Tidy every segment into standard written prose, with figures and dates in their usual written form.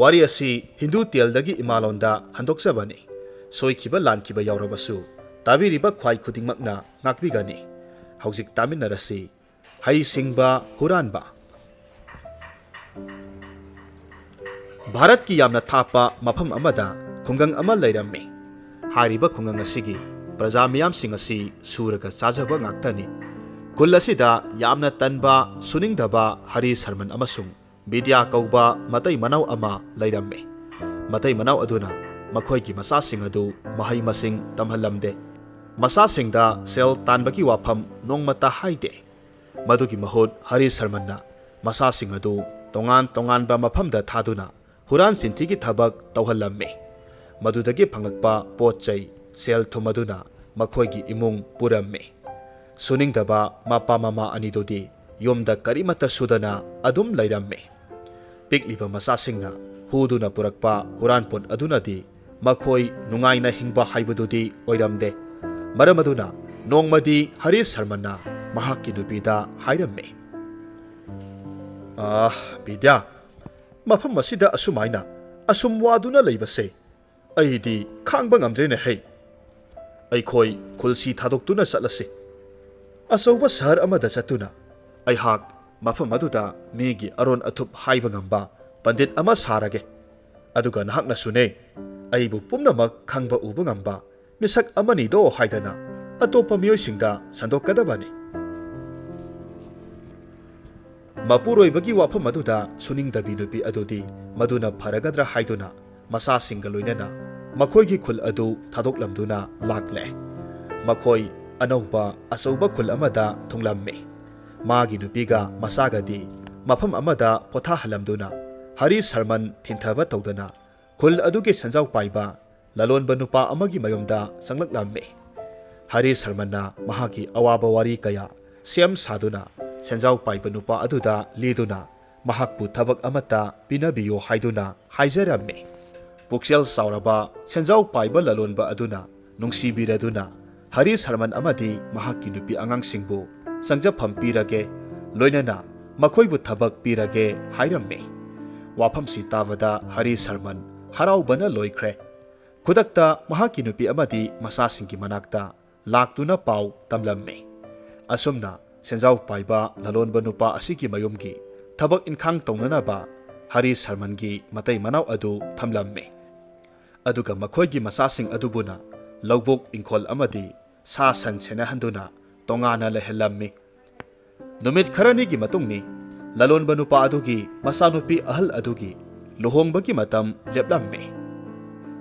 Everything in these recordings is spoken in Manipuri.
Wari asi Hindu Tale-dagi imalonda handokjabani. Soikiba lankiba yaurabasu tabiriba khwai khudingmakna ngakbigani. Haujik taminarasi hai singba huranba. Bharat ki yamna thapa mafam amada khungang ama leirammi. Hariba khungang asigi praja miyam sing asi suraga chajaba ngaktani. Khul asida yamna tanba suningdaba Hari Sarman amasung Bidya kauba matai manau ama leirammi. Matai manau aduna makhoi masa sing adu mahai masing tamhalamde. Masa singda sel tanbaki wafam nongmata haide. Madugi mahut Hari Sarmanna masa sing adu tongan ba mafamda thaduna huran sinthigi thabak tawhalammi. Madudagi phangakpa potchai sel thumaduna makhoigi imung purammi. Suningdaba mapa mama anidodi yomda karimata sudana adum leirammi. Pikliba masa singna huduna purakpa huranpon adunadi makhoi nungaina hingba haibadudi oiramde. Maramaduna nongmadi Hari Sarmanna mahakki nupida hairammi. Bidya mafam masida asumaina asum waduna leibase aidi khangba ngamdrene hei. Aikhoi khulsi thadoktuna satlase. Asauba sahar amada chatuna aihak mafam aduda megi aron athup haiba ngamba pandit ama sarage. Aduga nahakna sune aibu pumnamak khangba uba ngamba misak amani do haidana atopa miyoisingda sandokadabani. Mapuroibagi wafam aduda suningdabi nupi adudi maduna pharagadra haiduna masa singa loinana makhoigi khul adu thadoklamduna lakle. Makhoi anauba asauba khul amada thunglamme. Magi nupiga masagadi mafam amada potha halamduna Hari Sarman thintaba tawdana khul adugi sanjau paiba lalonba nupa amagi mayomda sanglaklamme. Hari Sarmanna mahaki awaba wari kaya siam saduna sanjau paiba nupa aduda liduna mahakpu thabak amata pinabiyo haiduna haijaramme. Puksel sauraba sanjau paiba lalonba aduna nungsibiraduna Hari Sarman amadi mahakki nupi angangsingbu sangjapam pirage loinana makhoibu thabak pirage hairamme. Wafamsi tabada Hari Sarman haraubana loikre. Khudakta mahakki nupi amadi masasingki manakta laktuna pau tamlamme. Asumna sanjau paiba lalonba nupa asiki mayumgi thabak inkhang tongnanaba Hari Sarmangi matai manau adu thamlamme. Aduga makhoigi masasing adubuna laubuk inkhol amadi sa san senahanduna tongana lehelammi. Numit kharanigi matungni lalonba nupa adugi masanupi ahal adugi luhongbagi matam leplammi.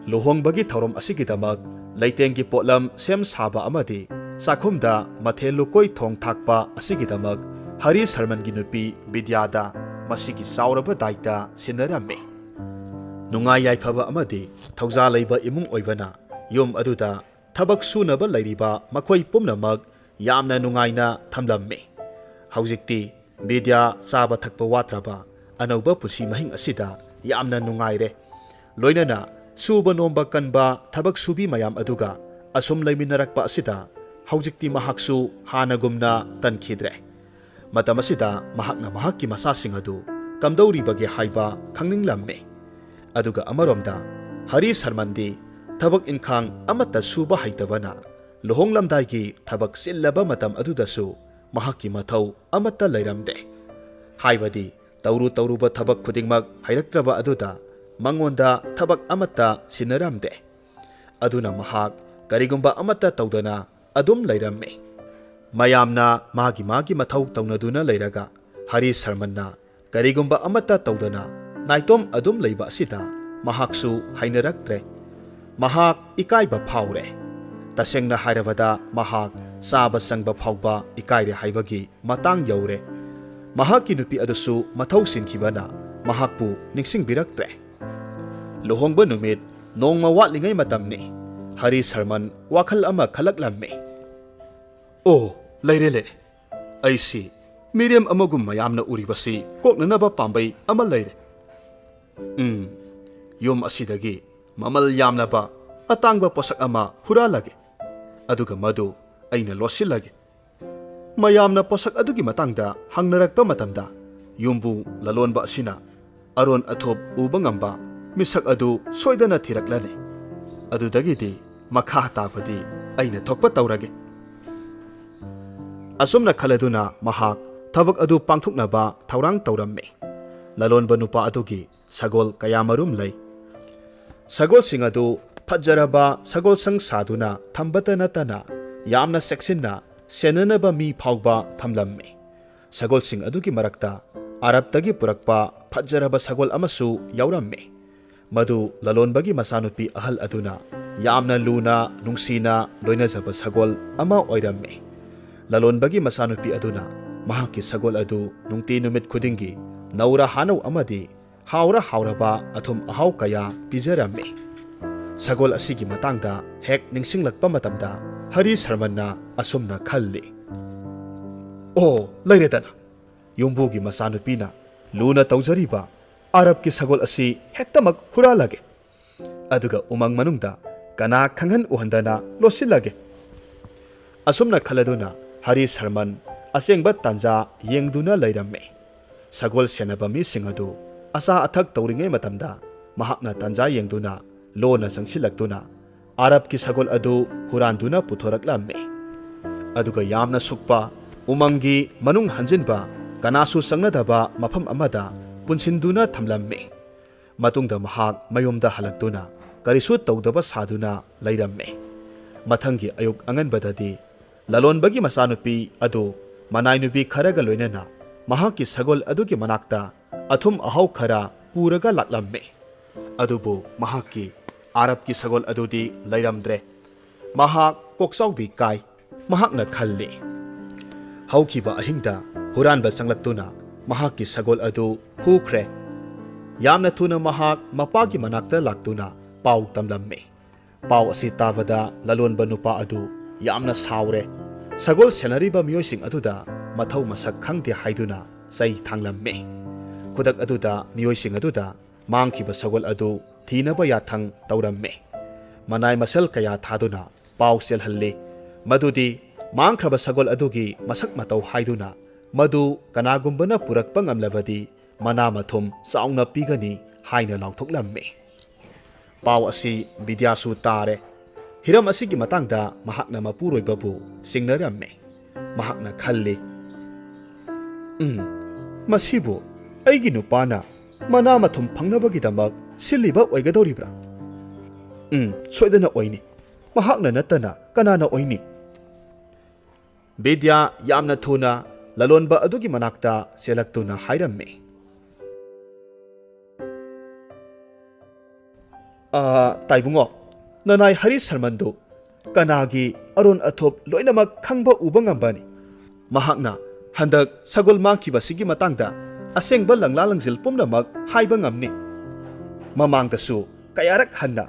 Luhongbagi thorom asigidamak leitengi potlam sem saba amadi sakhumda mathel lukoi thong thakpa asigidamak Hari Sarmangi nupi Bidyada masigi sauraba daita sinarammi. Nungai yaifaba amadi thauja leiba imung oibana yum aduda thabak sunaba leiriba makhoi pumnamak yamna nungaina thamlammi. Haujikti Bidya chaba thakpa watraba anauba pusi mahing asida yamna nungaire. Loinana suba nomba kanba thabak subi mayam aduga asum leiminarakpa asida haujikti mahaksu hanagumna tankhidre. Matam asida mahakna mahakki masasing adu kamdauribage haiba khangninglamme. Aduga amaromda Hari Sarmandi thabak inkhang amata suba haitabana luhonglamdaigi thabak sillaba matam adudasu mahakki mathau amata leiramde. Haibadi tauruba thabak khudingmak hairaktraba aduda mangonda thabak amata sinaramde. Aduna mahak karigumba amata tawdana adum leiramme. Mayamna magi mathau tawnaduna leiraga Hari Sarmanna karigumba amata tawdana naitom adum leiba asida mahaksu hainaraktre. Mahak ikaiba phaure. Tasengna hairabada mahak saba sangba phauba ikaire haibagi matang yaure. Mahakki nupi adusu mathau sinkhibana mahakpu ningsingbiraktre. Luhongba numit nongma watlingai matamni Hari Sarman wakhal ama khalaklamme. Oh leire aisi miriam amagum mayamna uribasi koknanaba pambai ama leire. Yom asidagi mamal yamnaba atangba posak ama huralage. Aduga madu aina losilage. Mayamna posak adugi matangda hangnarakpa matamda yumbu lalonba asina aron athop uba ngamba ꯃꯤꯁꯛ ꯑꯗꯨ ꯁꯣꯏꯗꯅ ꯊꯤꯔꯛꯂꯅꯤ ꯑꯗꯨꯗꯒꯤꯗꯤ ꯃꯈꯥ ꯇꯥꯕꯗꯤ ꯑꯩꯅ ꯊꯣꯛꯄ ꯇꯧꯔꯒꯦ ꯑꯁꯨꯝꯅ ꯈꯜꯂꯗꯨꯅ ꯃꯍꯥꯛ ꯊꯕꯛ ꯑꯗꯨ ꯄꯥꯡꯊꯣꯛꯅꯕ ꯊꯧꯔꯥꯡ ꯇꯧꯔꯝꯃꯤ ꯂꯂꯣꯟꯕ ꯅꯨꯄꯥ ꯑꯗꯨꯒꯤ ꯁꯒꯣꯜ ꯀꯌꯥꯃꯔꯨꯝ ꯂꯩ ꯁꯒꯣꯜꯁꯤꯡ ꯑꯗꯨ ꯐꯖꯔꯕ ꯁꯒꯣꯜꯁꯪ ꯁꯥꯗꯨꯅ ꯊꯝꯕꯇ ꯅꯠꯇꯅ ꯌꯥꯝꯅ ꯆꯦꯛꯁꯤꯟꯅ ꯁꯦꯟꯅꯅꯕ ꯃꯤ ꯐꯥꯎꯕ ꯊꯝꯂꯝꯃꯤ ꯁꯒꯣꯜꯁꯤꯡ ꯑꯗꯨꯒꯤ ꯃꯔꯛꯇ ꯑꯔꯕꯇꯒꯤ ꯄꯨꯔꯛꯄ ꯐꯖꯔꯕ ꯁꯒꯣꯜ ꯑꯃꯁꯨ ꯌꯥꯎꯔꯝꯃꯤ ꯃꯗꯨ ꯂꯂꯣꯟꯕꯒꯤ ꯃꯆꯥꯅꯨꯄꯤ ꯑꯍꯜ ꯑꯗꯨꯅ ꯌꯥꯝꯅ ꯂꯨꯅ ꯅꯨꯡꯁꯤꯅ ꯂꯣꯏꯅꯖꯕ ꯁꯒꯣꯜ ꯑꯃ ꯑꯣꯏꯔꯝꯃꯤ ꯂꯂꯣꯟꯕꯒꯤ ꯃꯆꯥꯅꯨꯄꯤ ꯑꯗꯨꯅ ꯃꯍꯥꯛꯀꯤ ꯁꯒꯣꯜ ꯑꯗꯨ ꯅꯨꯡꯇꯤ ꯅꯨꯃꯤꯠ ꯈꯨꯗꯤꯡꯒꯤ ꯅꯧꯔ ꯍꯥꯅꯧ ꯑꯃꯗꯤ ꯍꯥꯎꯔꯕ ꯑꯊꯨꯝ ꯑꯍꯥꯎ ꯀꯌꯥ ꯄꯤꯖꯔꯝꯃꯤ ꯁꯒꯣꯜ ꯑꯁꯤꯒꯤ ꯃꯇꯥꯡꯗ ꯍꯦꯛ ꯅꯤꯡꯁꯤꯡꯂꯛꯄ ꯃꯇꯝꯗ ꯍꯔꯤ ꯁꯔꯃꯟꯅ ꯑꯁꯨꯝꯅ ꯈꯜꯂꯤ ꯑꯣ ꯂꯩꯔꯦꯗꯅ ꯌꯨꯝꯕꯨꯒꯤ ꯃꯆꯥꯅꯨꯄꯤꯅ ꯂꯨꯅ ꯇꯧꯖꯔꯤꯕ ꯑꯔꯕꯀꯤ ꯁꯒꯣꯜ ꯑꯁꯤ ꯍꯦꯛꯇꯃꯛ ꯍꯨꯔꯥꯜꯂꯒꯦ ꯑꯗꯨꯒ ꯎꯃꯪ ꯃꯅꯨꯡꯗ ꯀꯅꯥ ꯈꯪꯍꯟ ꯎꯍꯟꯗꯅ ꯂꯣꯠꯁꯤꯜꯂꯒꯦ ꯑꯁꯨꯝꯅ ꯈꯜꯂꯗꯨꯅ ꯍꯔꯤ ꯁꯔꯃꯟ ꯑꯁꯦꯡꯕ ꯇꯥꯟꯖꯥ ꯌꯦꯡꯗꯨꯅ ꯂꯩꯔꯝꯃꯤ ꯁꯒꯣꯜ ꯁꯦꯟꯅꯕ ꯃꯤꯁꯤꯡ ꯑꯗꯨ ꯑꯆꯥ ꯑꯊꯛ ꯇꯧꯔꯤꯉꯩ ꯃꯇꯝꯗ ꯃꯍꯥꯛꯅ ꯇꯥꯟꯖꯥ ꯌꯦꯡꯗꯨꯅ ꯂꯣꯟꯅ ꯆꯪꯁꯤꯜꯂꯛꯇꯨꯅ ꯑꯔꯕꯀꯤ ꯁꯒꯣꯜ ꯑꯗꯨ ꯍꯨꯔꯥꯟꯗꯨꯅ ꯄꯨꯊꯣꯔꯛꯂꯝꯃꯤ ꯑꯗꯨꯒ ꯌꯥꯝꯅ ꯁꯨꯛꯄ ꯎꯃꯪꯒꯤ ꯃꯅꯨꯡ ꯍꯟꯖꯤꯟꯕ ꯀꯅꯥꯁꯨ ꯆꯪꯅꯗꯕ ꯃꯐꯝ ꯑꯃꯗ ꯄꯨꯟꯁꯤꯟꯗꯨꯅ ꯊꯝꯂꯝꯃꯤ ꯃꯇꯨꯡꯗ ꯃꯍꯥꯛ ꯃꯌꯨꯝꯗ ꯍꯜꯂꯛꯇꯨꯅ ꯀꯔꯤꯁꯨ ꯇꯧꯗꯕ ꯁꯥꯗꯨꯅ ꯂꯩꯔꯝꯃꯤ ꯃꯊꯪꯒꯤ ꯑꯌꯨꯛ ꯑꯉꯟꯕꯗꯗꯤ ꯂꯂꯣꯟꯕꯒꯤ ꯃꯆꯥꯅꯨꯄꯤ ꯑꯗꯨ ꯃꯅꯥꯏꯅꯨꯄꯤ ꯈꯔꯒ ꯂꯣꯏꯅꯅ ꯃꯍꯥꯛꯀꯤ ꯁꯒꯣꯜ ꯑꯗꯨꯒꯤ ꯃꯅꯥꯛꯇ ꯑꯊꯨꯝ ꯑꯍꯥꯎ ꯈꯔ ꯄꯨꯔꯒ ꯂꯥꯛꯂꯝꯃꯤ ꯑꯗꯨꯕꯨ ꯃꯍꯥꯛꯀꯤ ꯑꯔꯕꯀꯤ ꯁꯒꯣꯜ ꯑꯗꯨꯗꯤ ꯂꯩꯔꯝꯗ꯭ꯔꯦ ꯃꯍꯥꯛ ꯀꯣꯛꯆꯥꯎꯕꯤ ꯀꯥꯏ ꯃꯍꯥꯛꯅ ꯈꯜꯂꯤ ꯍꯧꯈꯤꯕ ꯑꯍꯤꯡꯗ ꯍꯨꯔꯥꯟꯕ ꯆꯪꯂꯛꯇꯨꯅ ꯃꯍꯥꯛꯀꯤ ꯁꯒꯣꯜ ꯑꯗꯨ ꯍꯨꯈ꯭ꯔꯦ ꯌꯥꯝꯅ ꯊꯨꯅ ꯃꯍꯥꯛ ꯃꯄꯥꯒꯤ ꯃꯅꯥꯛꯇ ꯂꯥꯛꯇꯨꯅ ꯄꯥꯎ ꯇꯝꯂꯝꯃꯤ ꯄꯥꯎ ꯑꯁꯤ ꯇꯥꯕꯗ ꯂꯂꯣꯟꯕ ꯅꯨꯄꯥ ꯑꯗꯨ ꯌꯥꯝꯅ ꯁꯥꯎꯔꯦ ꯁꯒꯣꯜ ꯁꯦꯟꯅꯔꯤꯕ ꯃꯤꯑꯣꯏꯁꯤꯡ ꯑꯗꯨꯗ ꯃꯊꯧ ꯃꯁꯛ ꯈꯪꯗꯦ ꯍꯥꯏꯗꯨꯅ ꯆꯩ ꯊꯥꯡꯂꯝꯃꯤ ꯈꯨꯗꯛ ꯑꯗꯨꯗ ꯃꯤꯑꯣꯏꯁꯤꯡ ꯑꯗꯨꯗ ꯃꯥꯡꯈꯤꯕ ꯁꯒꯣꯜ ꯑꯗꯨ ꯊꯤꯅꯕ ꯌꯥꯊꯪ ꯇꯧꯔꯝꯃꯤ ꯃꯅꯥꯏ ꯃꯁꯜ ꯀꯌꯥ ꯊꯥꯗꯨꯅ ꯄꯥꯎ ꯆꯦꯜꯍꯜꯂꯤ ꯃꯗꯨꯗꯤ ꯃꯥꯡꯈ꯭ꯔꯕ ꯁꯒꯣꯜ ꯑꯗꯨꯒꯤ ꯃꯁꯛ ꯃꯇꯧ ꯍꯥꯏꯗꯨꯅ ꯃꯗꯨ ꯀꯅꯥꯒꯨꯝꯕꯅ ꯄꯨꯔꯛꯄ ꯉꯝꯂꯕꯗꯤ ꯃꯅꯥ ꯃꯊꯨꯝ ꯆꯥꯎꯅ ꯄꯤꯒꯅꯤ ꯍꯥꯏꯅ ꯂꯥꯎꯊꯣꯛꯂꯝꯃꯤ ꯄꯥꯎ ꯑꯁꯤ ꯕꯤꯗ꯭ꯌꯥꯁꯨ ꯇꯥꯔꯦ ꯍꯤꯔꯝ ꯑꯁꯤꯒꯤ ꯃꯇꯥꯡꯗ ꯃꯍꯥꯛꯅ ꯃꯄꯨꯔꯣꯏꯕꯕꯨ ꯆꯤꯡꯅꯔꯝꯃꯤ ꯃꯍꯥꯛꯅ ꯈꯜꯂꯤ ꯃꯁꯤꯕꯨ ꯑꯩꯒꯤ ꯅꯨꯄꯥꯅ ꯃꯅꯥ ꯃꯊꯨꯝ ꯐꯪꯅꯕꯒꯤꯗꯃꯛ ꯁꯤꯜꯂꯤꯕ ꯑꯣꯏꯒꯗꯧꯔꯤꯕ꯭ꯔꯥ ꯁꯣꯏꯗꯅ ꯑꯣꯏꯅꯤ ꯃꯍꯥꯛꯅ ꯅꯠꯇꯅ ꯀꯅꯥꯅ ꯑꯣꯏꯅꯤ ꯕꯤꯗ꯭ꯌꯥ ꯌꯥꯝꯅ ꯊꯨꯅ ꯂꯂꯣꯟꯕ ꯑꯗꯨꯒꯤ ꯃꯅꯥꯛꯇ ꯆꯦꯜꯂꯛꯇꯨꯅ ꯍꯥꯏꯔꯝꯃꯤ ꯇꯥꯏꯕꯨꯡꯉꯣ ꯅꯅꯥꯏ ꯍꯔꯤ ꯁꯔꯃꯟꯗꯨ ꯀꯅꯥꯒꯤ ꯑꯔꯣꯟ ꯑꯊꯨꯞ ꯂꯣꯏꯅꯃꯛ ꯈꯪꯕ ꯎꯕ ꯉꯝꯕꯅꯤ ꯃꯍꯥꯛꯅ ꯍꯟꯗꯛ ꯁꯒꯣꯜ ꯃꯥꯡꯈꯤꯕꯁꯤꯒꯤ ꯃꯇꯥꯡꯗ ꯑꯁꯦꯡꯕ ꯂꯪꯂꯥ ꯂꯪꯖꯤꯜ ꯄꯨꯝꯅꯃꯛ ꯍꯥꯏꯕ ꯉꯝꯅꯤ ꯃꯃꯥꯡꯗꯁꯨ ꯀꯌꯥꯔꯛ ꯍꯟꯅ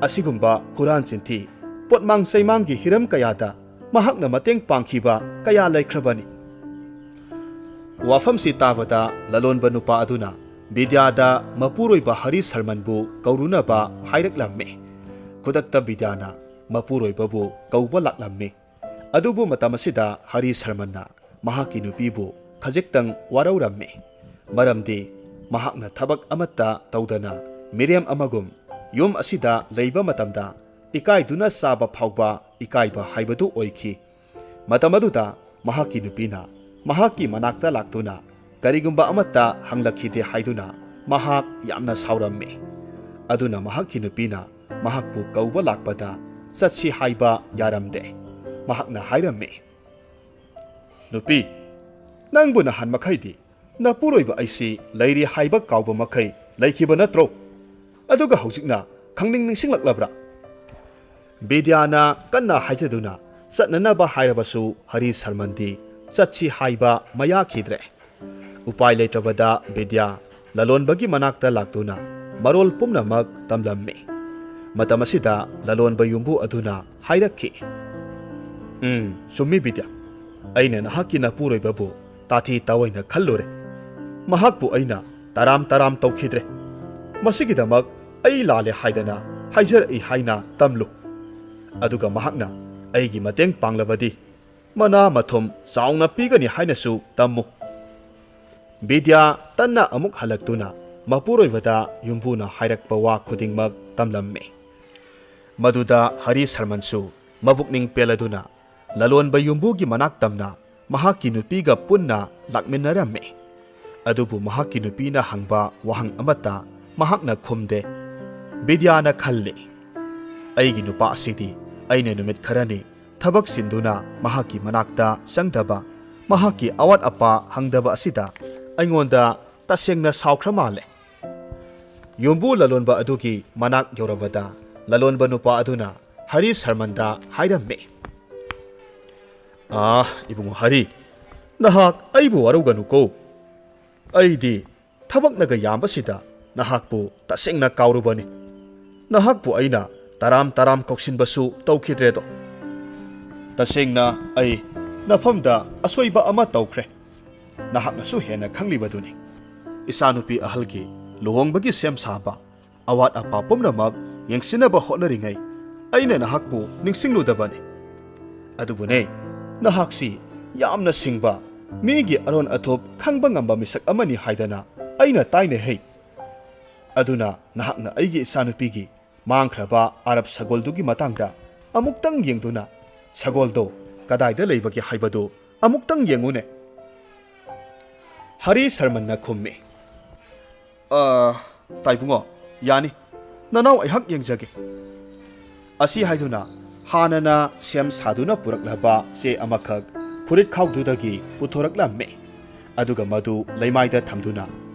ꯑꯁꯤꯒꯨꯝꯕ ꯍꯨꯔꯥꯟ ꯆꯤꯟꯊꯤ ꯄꯣꯠꯃꯥꯡ ꯆꯩꯃꯥꯡꯒꯤ ꯍꯤꯔꯝ ꯀꯌꯥꯗ ꯃꯍꯥꯛꯅ ꯃꯇꯦꯡ ꯄꯥꯡꯈꯤꯕ ꯀꯌꯥ ꯂꯩꯈ꯭ꯔꯕꯅꯤ ꯋꯥꯐꯝꯁꯤ ꯇꯥꯕꯗ ꯂꯂꯣꯟꯕ ꯅꯨꯄꯥ ꯑꯗꯨꯅ ꯕꯤꯗ꯭ꯌꯥꯗ ꯃꯄꯨꯔꯣꯏꯕ ꯍꯔꯤ ꯁꯔꯃꯟꯕꯨ ꯀꯧꯔꯨꯅꯕ ꯍꯥꯏꯔꯛꯂꯝꯃꯤ ꯈꯨꯗꯛꯇ ꯕꯤꯗ꯭ꯌꯥꯅ ꯃꯄꯨꯔꯣꯏꯕꯕꯨ ꯀꯧꯕ ꯂꯥꯛꯂꯝꯃꯤ ꯑꯗꯨꯕꯨ ꯃꯇꯝ ꯑꯁꯤꯗ ꯍꯔꯤ ꯁꯔꯃꯟꯅ ꯃꯍꯥꯛꯀꯤ ꯅꯨꯄꯤꯕꯨ ꯈꯖꯤꯛꯇꯪ ꯋꯥꯔꯧꯔꯝꯃꯤ ꯃꯔꯝꯗꯤ ꯃꯍꯥꯛꯅ ꯊꯕꯛ ꯑꯃꯠꯇ ꯇꯧꯗꯅ ꯃꯤꯔꯦꯝ ꯑꯃꯒꯨꯝ ꯌꯨꯝ ꯑꯁꯤꯗ ꯂꯩꯕ ꯃꯇꯝꯗ ꯏꯀꯥꯏꯗꯨꯅ ꯆꯥꯕ ꯐꯥꯎꯕ ꯏꯀꯥꯏꯕ ꯍꯥꯏꯕꯗꯨ ꯑꯣꯏꯈꯤ ꯃꯇꯝ ꯑꯗꯨꯗ ꯃꯍꯥꯛꯀꯤ ꯅꯨꯄꯤꯅ ꯃꯍꯥꯛꯀꯤ ꯃꯅꯥꯛꯇ ꯂꯥꯛꯇꯨꯅ ꯀꯔꯤꯒꯨꯝꯕ ꯑꯃꯠꯇ ꯍꯪꯂꯛꯈꯤꯗꯦ ꯍꯥꯏꯗꯨꯅ ꯃꯍꯥꯛ ꯌꯥꯝꯅ ꯁꯥꯎꯔꯝꯃꯤ ꯑꯗꯨꯅ ꯃꯍꯥꯛꯀꯤ ꯅꯨꯄꯤꯅ ꯃꯍꯥꯛꯄꯨ ꯀꯧꯕ ꯂꯥꯛꯄꯗ ꯆꯠꯁꯤ ꯍꯥꯏꯕ ꯌꯥꯔꯝꯗꯦ ꯃꯍꯥꯛꯅ ꯍꯥꯏꯔꯝꯃꯤ ꯅꯨꯄꯤ ꯅꯪꯕꯨ ꯅꯍꯥꯟ ꯃꯈꯩꯗꯤ ꯅꯄꯨꯔꯣꯏꯕ ꯑꯩꯁꯤ ꯂꯩꯔꯤ ꯍꯥꯏꯕ ꯀꯥꯎꯕ ꯃꯈꯩ ꯂꯩꯈꯤꯕ ꯅꯠꯇ꯭ꯔꯣ ꯑꯗꯨꯒ ꯍꯧꯖꯤꯛꯅ ꯅꯤꯡꯁꯤꯡꯂꯛꯂꯕ꯭ꯔꯥ ꯕꯤꯗ꯭ꯌꯥꯅ ꯀꯟꯅ ꯍꯥꯏꯖꯗꯨꯅ ꯆꯠꯅꯅꯕ ꯍꯥꯏꯔꯕꯁꯨ ꯍꯔꯤ ꯁꯔꯃꯟꯗꯤ ꯆꯠꯁꯤ ꯍꯥꯏꯕ ꯃꯌꯥꯈꯤꯗ꯭ꯔꯦ ꯎꯄꯥꯏ ꯂꯩꯇ꯭ꯔꯕꯗ ꯕꯤꯗ꯭ꯌꯥ ꯂꯂꯣꯟꯕꯒꯤ ꯃꯅꯥꯛꯇ ꯂꯥꯛꯇꯨꯅ ꯃꯔꯣꯜ ꯄꯨꯝꯅꯃꯛ ꯇꯝꯂꯝꯃꯤ ꯃꯇꯝ ꯑꯁꯤꯗ ꯂꯂꯣꯟꯕ ꯌꯨꯝꯕꯨ ꯑꯗꯨꯅ ꯍꯥꯏꯔꯛꯈꯤ ꯆꯨꯝꯃꯤ ꯕꯤꯗ꯭ꯌꯥ ꯑꯩꯅ ꯅꯍꯥꯛꯀꯤ ꯅꯄꯨꯔꯣꯏꯕꯕꯨ ꯇꯥꯊꯤ ꯇꯥꯑꯣꯏꯅ ꯈꯜꯂꯨꯔꯦ ꯃꯍꯥꯛꯄꯨ ꯑꯩꯅ ꯇꯔꯥꯝ ꯇꯧꯈꯤꯗ꯭ꯔꯦ ꯃꯁꯤꯒꯤꯗꯃꯛ ꯑꯩ ꯂꯥꯜꯂꯦ ꯍꯥꯏꯗꯅ ꯍꯥꯏꯖꯔꯛꯏ ꯍꯥꯏꯅ ꯇꯝꯂꯨ ꯑꯗꯨꯒ ꯃꯍꯥꯛꯅ ꯑꯩꯒꯤ ꯃꯇꯦꯡ ꯄꯥꯡꯂꯕꯗꯤ ꯃꯅꯥ ꯃꯊꯨꯝ ꯆꯥꯎꯅ ꯄꯤꯒꯅꯤ ꯍꯥꯏꯅꯁꯨ ꯇꯝꯃꯨ ꯕꯤꯗ꯭ꯌꯥ ꯇꯟꯅ ꯑꯃꯨꯛ ꯍꯜꯂꯛꯇꯨꯅ ꯃꯄꯨꯔꯣꯏꯕꯗ ꯌꯨꯝꯕꯨꯅ ꯍꯥꯏꯔꯛꯄ ꯋꯥ ꯈꯨꯗꯤꯡꯃꯛ ꯇꯝꯂꯝꯃꯤ꯫ ꯃꯗꯨꯗ ꯍꯔꯤ ꯁꯔꯃꯟꯁꯨ ꯃꯕꯨꯛꯅꯤꯡ ꯄꯦꯜꯂꯗꯨꯅ ꯂꯂꯣꯟꯕ ꯌꯨꯝꯕꯨꯒꯤ ꯃꯅꯥꯛ ꯇꯝꯅ ꯃꯍꯥꯛꯀꯤ ꯅꯨꯄꯤꯒ ꯄꯨꯟꯅ ꯂꯥꯛꯃꯤꯟꯅꯔꯝꯃꯤ꯫ ꯑꯗꯨꯕꯨ ꯃꯍꯥꯛꯀꯤ ꯅꯨꯄꯤꯅ ꯍꯪꯕ ꯋꯥꯍꯪ ꯑꯃꯠꯇ ꯃꯍꯥꯛꯅ ꯈꯨꯝꯗꯦ꯫ ꯕꯤꯗ꯭ꯌꯥꯅ ꯈꯜꯂꯤ, ꯑꯩꯒꯤ ꯅꯨꯄꯥ ꯑꯁꯤꯗꯤ ꯑꯩꯅ ꯅꯨꯃꯤꯠ ꯈꯔꯅꯤ ꯊꯕꯛ ꯆꯤꯟꯗꯨꯅ ꯃꯍꯥꯛꯀꯤ ꯃꯅꯥꯛꯇ ꯆꯪꯗꯕ, ꯃꯍꯥꯛꯀꯤ ꯑꯋꯥꯠ ꯑꯄꯥ ꯍꯪꯗꯕ ꯑꯁꯤꯗ ꯑꯩꯉꯣꯟꯗ ꯇꯁꯦꯡꯅ ꯁꯥꯎꯈ꯭ꯔ ꯃꯥꯜꯂꯦ꯫ ꯌꯨꯝꯕꯨ ꯂꯂꯣꯟꯕ ꯑꯗꯨꯒꯤ ꯃꯅꯥꯛ ꯌꯧꯔꯕꯗ ꯂꯂꯣꯟꯕ ꯅꯨꯄꯥ ꯑꯗꯨꯅ ꯍꯔꯤ ꯁꯔꯃꯟꯗ ꯍꯥꯏꯔꯝꯃꯤ, ꯏꯕꯨꯡꯉꯣ ꯍꯔꯤ, ꯅꯍꯥꯛ ꯑꯩꯕꯨ ꯋꯥꯔꯧꯒꯅꯨꯀꯣ꯫ ꯑꯩꯗꯤ ꯊꯕꯛꯅꯒ ꯌꯥꯝꯕꯁꯤꯗ ꯅꯍꯥꯛꯄꯨ ꯇꯁꯦꯡꯅ ꯀꯥꯎꯔꯨꯕꯅꯤ꯫ ꯅꯍꯥꯛꯄꯨ ꯑꯩꯅ ꯇꯔꯥꯝ ꯇꯧꯈꯤꯟꯕꯁꯨ ꯇꯧꯈꯤꯗ꯭ꯔꯦꯗꯣ꯫ ꯇꯁꯦꯡꯅ ꯑꯩ ꯅꯐꯝꯗ ꯑꯁꯣꯏꯕ ꯑꯃ ꯇꯧꯈ꯭ꯔꯦ꯫ ꯅꯍꯥꯛꯅꯁꯨ ꯍꯦꯟꯅ ꯈꯪꯂꯤꯕꯗꯨꯅꯤ꯫ ꯏꯆꯥꯅꯨꯄꯤ ꯑꯍꯜꯒꯤ ꯂꯨꯍꯣꯡꯕꯒꯤ ꯁꯦꯝ ꯁꯥꯕ, ꯑꯋꯥꯠ ꯑꯄꯥ ꯄꯨꯝꯅꯃꯛ ꯌꯦꯡꯁꯤꯟꯅꯕ ꯍꯣꯠꯅꯔꯤꯉꯩ ꯑꯩꯅ ꯅꯍꯥꯛꯄꯨ ꯅꯤꯡꯁꯤꯡꯂꯨꯗꯕꯅꯤ꯫ ꯑꯗꯨꯕꯨꯅꯦ, ꯅꯍꯥꯛꯁꯤ ꯌꯥꯝꯅ ꯁꯤꯡꯕ, ꯃꯤꯒꯤ ꯑꯔꯣꯟ ꯑꯊꯨꯞ ꯈꯪꯕ ꯉꯝꯕ ꯃꯤꯁꯛ ꯑꯃꯅꯤ ꯍꯥꯏꯗꯅ ꯑꯩꯅ ꯇꯥꯏꯅꯩ꯫ ꯑꯗꯨꯅ ꯅꯍꯥꯛꯅ ꯑꯩꯒꯤ ꯏꯆꯥꯅꯨꯄꯤꯒꯤ ꯃꯥꯡꯈ꯭ꯔꯕ ꯑꯔꯕ ꯁꯒꯣꯜꯗꯨꯒꯤ ꯃꯇꯥꯡꯗ ꯑꯃꯨꯛꯇꯪ ꯌꯦꯡꯗꯨꯅ ꯁꯒꯣꯜꯗꯣ ꯀꯗꯥꯏꯗ ꯂꯩꯕꯒꯦ ꯍꯥꯏꯕꯗꯨ ꯑꯃꯨꯛꯇꯪ ꯌꯦꯡꯉꯨꯅꯦ꯫ ꯍꯔꯤ ꯁꯔꯃꯟꯅ ꯈꯨꯝꯃꯤ, ꯇꯥꯏꯕꯨꯡꯉꯣ, ꯌꯥꯅꯤ, ꯅꯅꯥꯎ ꯑꯩꯍꯥꯛ ꯌꯦꯡꯖꯒꯦ꯫ ꯑꯁꯤ ꯍꯥꯏꯗꯨꯅ ꯍꯥꯟꯅꯅ ꯁꯦꯝ ꯁꯥꯗꯨꯅ ꯄꯨꯔꯛꯂꯕ ꯆꯦ ꯑꯃꯈꯛ ꯐꯨꯔꯤꯠꯈꯥꯎꯗꯨꯗꯒꯤ ꯄꯨꯊꯣꯔꯛꯂꯝꯃꯤ꯫ ꯑꯗꯨꯒ ꯃꯗꯨ ꯂꯩꯃꯥꯏꯗ ꯊꯝꯗꯨꯅ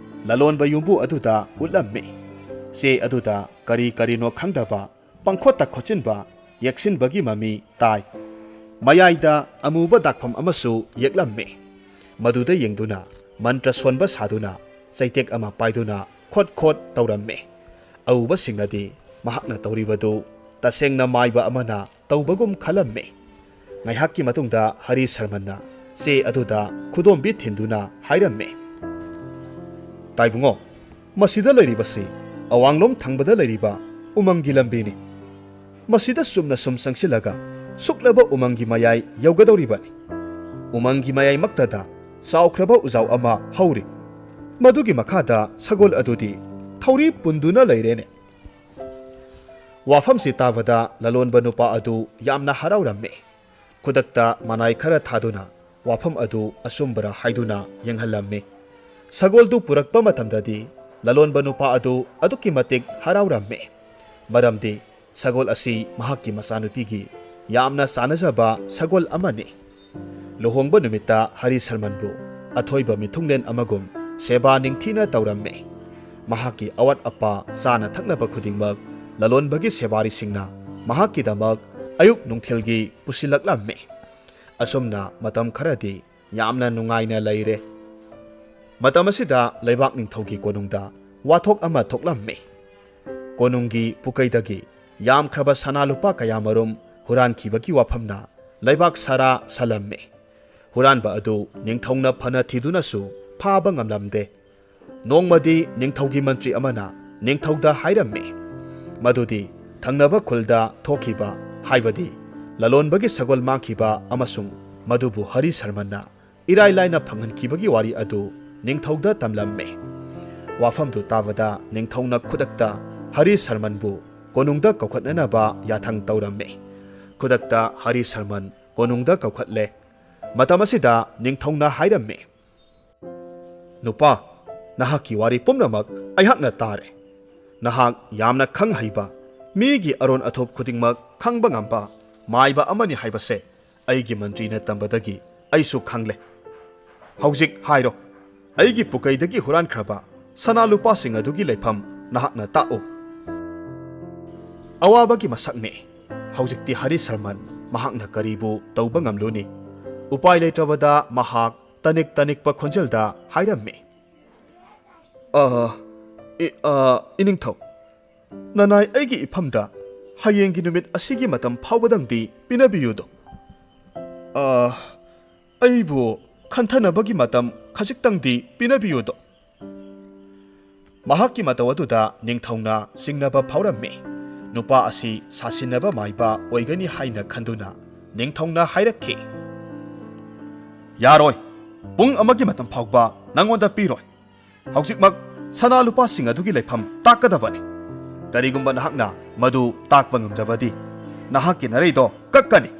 ꯂꯂꯣꯟꯕ ꯌꯨꯝꯕꯨ ꯑꯗꯨꯗ ꯎꯠꯂꯝꯃꯤ꯫ ꯆꯦ ꯑꯗꯨꯗ ꯀꯔꯤ ꯀꯔꯤꯅꯣ ꯈꯪꯗꯕ ꯄꯪꯈꯣꯠꯇ ꯈꯣꯠꯆꯤꯟꯕ ꯌꯦꯛꯁꯤꯟꯕꯒꯤ ꯃꯃꯤ ꯇꯥꯏ꯫ ꯃꯌꯥꯏꯗ ꯑꯃꯨꯕ ꯗꯥꯛꯐꯝ ꯑꯃꯁꯨ ꯌꯦꯛꯂꯝꯃꯤ꯫ ꯃꯗꯨꯗ ꯌꯦꯡꯗꯨꯅ ꯃꯟꯇ꯭ꯔ ꯁꯣꯟꯕ ꯁꯥꯗꯨꯅ ꯆꯩꯇꯦꯛ ꯑꯃ ꯄꯥꯏꯗꯨꯅ ꯈꯣꯠ ꯈꯣꯠ ꯇꯧꯔꯝꯃꯤ꯫ ꯑꯎꯕꯁꯤꯡꯅꯗꯤ ꯃꯍꯥꯛꯅ ꯇꯧꯔꯤꯕꯗꯨ ꯇꯁꯦꯡꯅ ꯃꯥꯏꯕ ꯑꯃꯅ ꯇꯧꯕꯒꯨꯝ ꯈꯜꯂꯝꯃꯤ꯫ ꯉꯥꯏꯍꯥꯛꯀꯤ ꯃꯇꯨꯡꯗ ꯍꯔꯤ ꯁꯔꯃꯟꯅ ꯆꯦ ꯑꯗꯨꯗ ꯈꯨꯗꯣꯝꯕꯤ ꯊꯤꯟꯗꯨꯅ ꯍꯥꯏꯔꯝꯃꯤ, ꯇꯥꯏꯕꯨꯡꯉꯣ, ꯃꯁꯤꯗ ꯂꯩꯔꯤꯕꯁꯤ ꯑꯋꯥꯡꯂꯣꯝ ꯊꯪꯕꯗ ꯂꯩꯔꯤꯕ ꯎꯃꯪꯒꯤ ꯂꯝꯕꯤꯅꯤ꯫ ꯃꯁꯤꯗ ꯆꯨꯝꯅ ꯁꯨꯝ ꯆꯪꯁꯤꯜꯂꯒ ꯁꯨꯛꯂꯕ ꯎꯃꯪꯒꯤ ꯃꯌꯥꯏ ꯌꯧꯒꯗꯧꯔꯤꯕꯅꯤ꯫ ꯎꯃꯪꯒꯤ ꯃꯌꯥꯏꯃꯛꯇꯗ ꯆꯥꯎꯈ꯭ꯔꯕ ꯎꯖꯥꯎ ꯑꯃ ꯍꯧꯔꯤ꯫ ꯃꯗꯨꯒꯤ ꯃꯈꯥꯗ ꯁꯒꯣꯜ ꯑꯗꯨꯗꯤ ꯊꯧꯔꯤ ꯄꯨꯟꯗꯨꯅ ꯂꯩꯔꯦꯅꯦ꯫ ꯋꯥꯐꯝꯁꯤ ꯇꯥꯕꯗ ꯂꯂꯣꯟꯕ ꯅꯨꯄꯥ ꯑꯗꯨ ꯌꯥꯝꯅ ꯍꯔꯥꯎꯔꯝꯃꯤ꯫ ꯈꯨꯗꯛꯇ ꯃꯅꯥꯏ ꯈꯔ ꯊꯥꯗꯨꯅ ꯋꯥꯐꯝ ꯑꯗꯨ ꯑꯆꯨꯝꯕꯔ ꯍꯥꯏꯗꯨꯅ ꯌꯦꯡꯍꯜꯂꯝꯃꯤ꯫ ꯁꯒꯣꯜꯗꯨ ꯄꯨꯔꯛꯄ ꯃꯇꯝꯗꯗꯤ ꯂꯂꯣꯟꯕ ꯅꯨꯄꯥ ꯑꯗꯨ ꯑꯗꯨꯛꯀꯤ ꯃꯇꯤꯛ ꯍꯔꯥꯎꯔꯝꯃꯤ꯫ ꯃꯔꯝꯗꯤ ꯁꯒꯣꯜ ꯑꯁꯤ ꯃꯍꯥꯛꯀꯤ ꯃꯆꯥꯅꯨꯄꯤꯒꯤ ꯌꯥꯝꯅ ꯆꯥꯅꯖꯕ ꯁꯒꯣꯜ ꯑꯃꯅꯤ꯫ ꯂꯨꯍꯣꯡꯕ ꯅꯨꯃꯤꯠꯇ ꯍꯔꯤ ꯁꯔꯃꯟꯕꯨ ꯑꯊꯣꯏꯕ ꯃꯤꯊꯨꯡꯂꯦꯟ ꯑꯃꯒꯨꯝ ꯁꯦꯕꯥ ꯅꯤꯡꯊꯤꯅ ꯇꯧꯔꯝꯃꯤ꯫ ꯃꯍꯥꯛꯀꯤ ꯑꯋꯥꯠ ꯑꯄꯥ ꯆꯥꯅ ꯊꯛꯅꯕ ꯈꯨꯗꯤꯡꯃꯛ ꯂꯂꯣꯟꯕꯒꯤ ꯁꯦꯕꯥꯔꯤꯁꯤꯡꯅ ꯃꯍꯥꯛꯀꯤꯗꯃꯛ ꯑꯌꯨꯛ ꯅꯨꯡꯊꯤꯜꯒꯤ ꯄꯨꯁꯤꯜꯂꯛꯂꯝꯃꯤ꯫ ꯑꯁꯨꯝꯅ ꯃꯇꯝ ꯈꯔꯗꯤ ꯌꯥꯝꯅ ꯅꯨꯡꯉꯥꯏꯅ ꯂꯩꯔꯦ꯫ ꯃꯇꯝ ꯑꯁꯤꯗ ꯂꯩꯕꯥꯛ ꯅꯤꯡꯊꯧꯒꯤ ꯀꯣꯅꯨꯡꯗ ꯋꯥꯊꯣꯛ ꯑꯃ ꯊꯣꯛꯂꯝꯃꯤ꯫ ꯀꯣꯅꯨꯡꯒꯤ ꯄꯨꯀꯩꯗꯒꯤ ꯌꯥꯝꯈ꯭ꯔꯕ ꯁꯅꯥ ꯂꯨꯄꯥ ꯀꯌꯥꯃꯔꯨꯝ ꯍꯨꯔꯥꯟꯈꯤꯕꯒꯤ ꯋꯥꯐꯝꯅ ꯂꯩꯕꯥꯛ ꯁꯥꯔꯥ ꯁꯜꯂꯝꯃꯤ꯫ ꯍꯨꯔꯥꯟꯕ ꯑꯗꯨ ꯅꯤꯡꯊꯧꯅ ꯐꯅ ꯊꯤꯗꯨꯅꯁꯨ ꯐꯥꯕ ꯉꯝꯂꯝꯗꯦ꯫ ꯅꯣꯡꯃꯗꯤ ꯅꯤꯡꯊꯧꯒꯤ ꯃꯟꯇ꯭ꯔꯤ ꯑꯃꯅ ꯅꯤꯡꯊꯧꯗ ꯍꯥꯏꯔꯝꯃꯤ ꯃꯗꯨꯗꯤ ꯊꯪꯅꯕ ꯈꯨꯜꯗ ꯊꯣꯛꯈꯤꯕ, ꯍꯥꯏꯕꯗꯤ ꯂꯂꯣꯟꯕꯒꯤ ꯁꯒꯣꯜ ꯃꯥꯡꯈꯤꯕ ꯑꯃꯁꯨꯡ ꯃꯗꯨꯕꯨ ꯍꯔꯤ ꯁꯔꯃꯟꯅ ꯏꯔꯥꯏ ꯂꯥꯏꯅ ꯐꯪꯍꯟꯈꯤꯕꯒꯤ ꯋꯥꯔꯤ ꯑꯗꯨ ꯅꯤꯡꯊꯧꯗ ꯇꯝꯂꯝꯃꯤ꯫ ꯋꯥꯐꯝꯗꯨ ꯇꯥꯕꯗ ꯅꯤꯡꯊꯧꯅ ꯈꯨꯗꯛꯇ ꯍꯔꯤ ꯁꯔꯃꯟꯕꯨ ꯀꯣꯅꯨꯡꯗ ꯀꯧꯈꯠꯅꯅꯕ ꯌꯥꯊꯪ ꯇꯧꯔꯝꯃꯤ꯫ ꯈꯨꯗꯛꯇ ꯍꯔꯤ ꯁꯔꯃꯟ ꯀꯣꯅꯨꯡꯗ ꯀꯧꯈꯠꯂꯦ꯫ ꯃꯇꯝ ꯑꯁꯤꯗ ꯅꯤꯡꯊꯧꯅ ꯍꯥꯏꯔꯝꯃꯤ, ꯅꯨꯄꯥ, ꯅꯍꯥꯛꯀꯤ ꯋꯥꯔꯤ ꯄꯨꯝꯅꯃꯛ ꯑꯩꯍꯥꯛꯅ ꯇꯥꯔꯦ꯫ ꯅꯍꯥꯛ ꯌꯥꯝꯅ ꯈꯪ ꯍꯩꯕ, ꯃꯤꯒꯤ ꯑꯔꯣꯟ ꯑꯊꯨꯞ ꯈꯨꯗꯤꯡꯃꯛ ꯈꯪꯕ ꯉꯝꯕ ꯃꯥꯏꯕ ꯑꯃꯅꯤ ꯍꯥꯏꯕꯁꯦ ꯑꯩꯒꯤ ꯃꯟꯇ꯭ꯔꯤꯅ ꯇꯝꯕꯗꯒꯤ ꯑꯩꯁꯨ ꯈꯪꯂꯦ꯫ ꯍꯧꯖꯤꯛ ꯍꯥꯏꯔꯣ, ꯑꯩꯒꯤ ꯄꯨꯀꯩꯗꯒꯤ ꯍꯨꯔꯥꯟꯈ꯭ꯔꯕ ꯁꯅꯥ ꯂꯨꯄꯥꯁꯤꯡ ꯑꯗꯨꯒꯤ ꯂꯩꯐꯝ ꯅꯍꯥꯛꯅ ꯇꯥꯛꯎ꯫ ꯑꯋꯥꯕꯒꯤ ꯃꯁꯛꯅꯤ꯫ ꯍꯧꯖꯤꯛꯇꯤ ꯍꯔꯤ ꯁꯔꯃꯟ ꯃꯍꯥꯛꯅ ꯀꯔꯤꯕꯨ ꯇꯧꯕ ꯉꯝꯂꯨꯅꯤ? ꯎꯄꯥꯏ ꯂꯩꯇ꯭ꯔꯕꯗ ꯃꯍꯥꯛ ꯇꯅꯤꯛ ꯇꯅꯤꯛꯄ ꯈꯣꯟꯖꯦꯜꯗ ꯍꯥꯏꯔꯝꯃꯤ, ꯏꯅꯤꯡꯊꯧ, ꯅꯅꯥꯏ ꯑꯩꯒꯤ ꯏꯐꯝꯗ ꯍꯌꯦꯡꯒꯤ ꯅꯨꯃꯤꯠ ꯑꯁꯤꯒꯤ ꯃꯇꯝ ꯐꯥꯎꯕꯗꯪꯗꯤ ꯄꯤꯅꯕꯤꯌꯨꯗꯣ꯫ ꯑꯩꯕꯨ ꯈꯟꯊꯅꯕꯒꯤ ꯃꯇꯝ ꯈꯖꯤꯛꯇꯪꯗꯤ ꯄꯤꯅꯕꯤꯌꯨꯗꯣ꯫ ꯃꯍꯥꯛꯀꯤ ꯃꯇꯧ ꯑꯗꯨꯗ ꯅꯤꯡꯊꯧꯅ ꯆꯤꯡꯅꯕ ꯐꯥꯎꯔꯝꯃꯤ꯫ ꯅꯨꯄꯥ ꯑꯁꯤ ꯁꯥꯁꯤꯟꯅꯕ ꯃꯥꯏꯕ ꯑꯣꯏꯒꯅꯤ ꯍꯥꯏꯅ ꯈꯟꯗꯨꯅ ꯅꯤꯡꯊꯧꯅ ꯍꯥꯏꯔꯛꯈꯤ, ꯌꯥꯔꯣꯏ, ꯄꯨꯡ ꯑꯃꯒꯤ ꯃꯇꯝ ꯐꯥꯎꯕ ꯅꯪꯉꯣꯟꯗ ꯄꯤꯔꯣꯏ꯫ ꯍꯧꯖꯤꯛꯃꯛ ꯁꯅꯥ ꯂꯨꯄꯥꯁꯤꯡ ꯑꯗꯨꯒꯤ ꯂꯩꯐꯝ ꯇꯥꯛꯀꯗꯕꯅꯤ꯫ ꯀꯔꯤꯒꯨꯝꯕ ꯅꯍꯥꯛꯅ ꯃꯗꯨ ꯇꯥꯛꯄ ꯉꯝꯗ꯭ꯔꯕꯗꯤ ꯅꯍꯥꯛꯀꯤ ꯅꯔꯩꯗꯣ ꯀꯛꯀꯅꯤ꯫